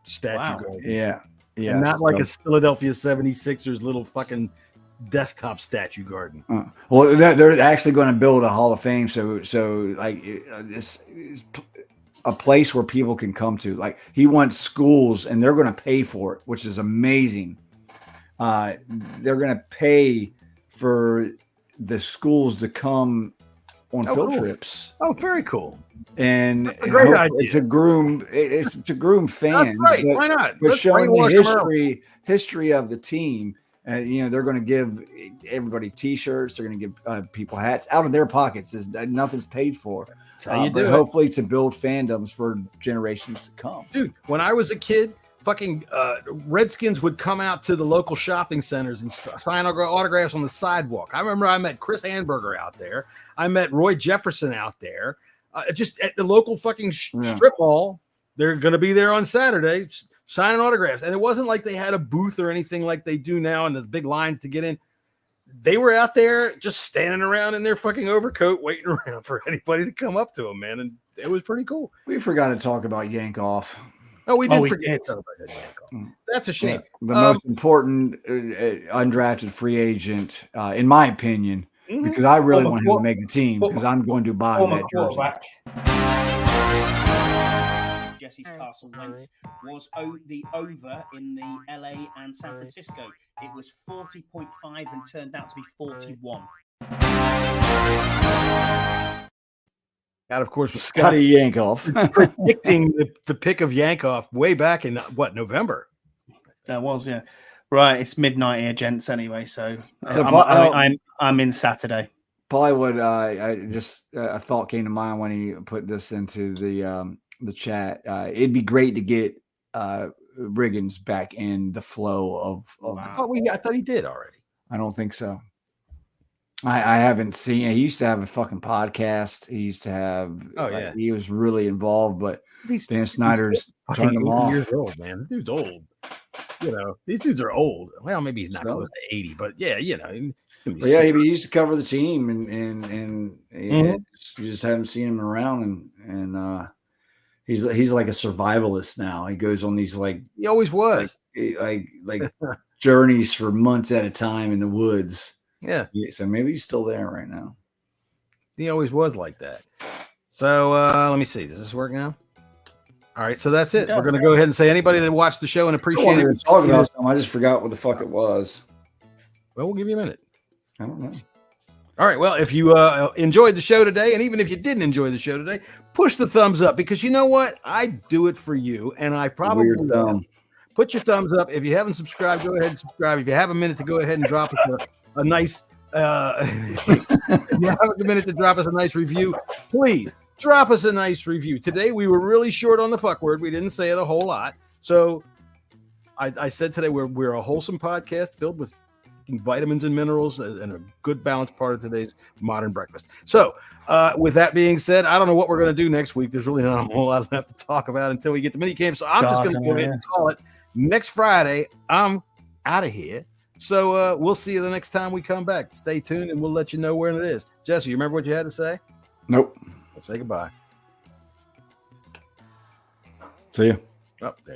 statue. Wow. Garden. Yeah. And not like a Philadelphia 76ers little fucking desktop statue garden. Well, they're actually going to build a Hall of Fame. So like it's a place where people can come to. Like he wants schools, and they're going to pay for it, which is amazing. They're going to pay for the schools to come on field trips. Oh, very cool. And that's a great idea. It's to groom fans. That's right. Why not? But showing the history of the team. They're going to give everybody T-shirts. They're going to give people hats out of their pockets. Nothing's paid for. That's how you do it. Hopefully to build fandoms for generations to come. Dude, when I was a kid, fucking Redskins would come out to the local shopping centers and sign autographs on the sidewalk. I remember I met Chris Hanberger out there. I met Roy Jefferson out there. Just at the local fucking strip mall. They're going to be there on Saturday signing autographs. And it wasn't like they had a booth or anything like they do now and there's big lines to get in. They were out there just standing around in their fucking overcoat waiting around for anybody to come up to them, man. And it was pretty cool. We forgot to talk about Yank Off. Oh, we did forget to talk about Yank Off. That's a shame. The most important undrafted free agent, in my opinion, because I really want him to make the team because I'm going to buy that jersey. Jesse's Castle Wentz was the over in the LA and San Francisco. It was 40.5 and turned out to be 41. That, of course, was Scotty Yankoff predicting the pick of Yankoff way back in November. That was, yeah. Right, it's midnight here, gents. Anyway, so I'm in Saturday. Probably what a thought came to mind when he put this into the chat. It'd be great to get Riggins back in the flow of I thought he did already. I don't think so. I haven't seen. He used to have a fucking podcast. He used to have. Oh yeah, he was really involved, but Dan Snyder's turned him off. Years old, man. This dude's old. You know, these dudes are old. Well, maybe he's not close to 80, but yeah, you know. He used to cover the team, and you just haven't seen him around, and he's like a survivalist now. He goes on these he always was like journeys for months at a time in the woods. Yeah. So maybe he's still there right now. He always was like that. So let me see. Does this work now? All right, so that's it. We're going to go ahead and say anybody that watched the show and appreciate it. Talk about something. I just forgot what the fuck it was. Well, we'll give you a minute. I don't know. All right. Well, if you enjoyed the show today, and even if you didn't enjoy the show today, push the thumbs up, because you know what? I do it for you, and I probably will. Put your thumbs up. If you haven't subscribed, go ahead and subscribe. If you have a minute to go ahead and drop us a nice if you have a minute to drop us a nice review, please drop us a nice review. Today we were really short on the fuck word. We didn't say it a whole lot. So I said today we're a wholesome podcast filled with vitamins and minerals and a good balanced part of today's modern breakfast. So with that being said, I don't know what we're going to do next week. There's really not a whole lot left to talk about until we get to minicamp. So I'm just going to go ahead and call it next Friday. I'm out of here. So we'll see you the next time we come back. Stay tuned and we'll let you know when it is. Jesse, you remember what you had to say? Nope. Let's say goodbye. See you. Oh, there you go.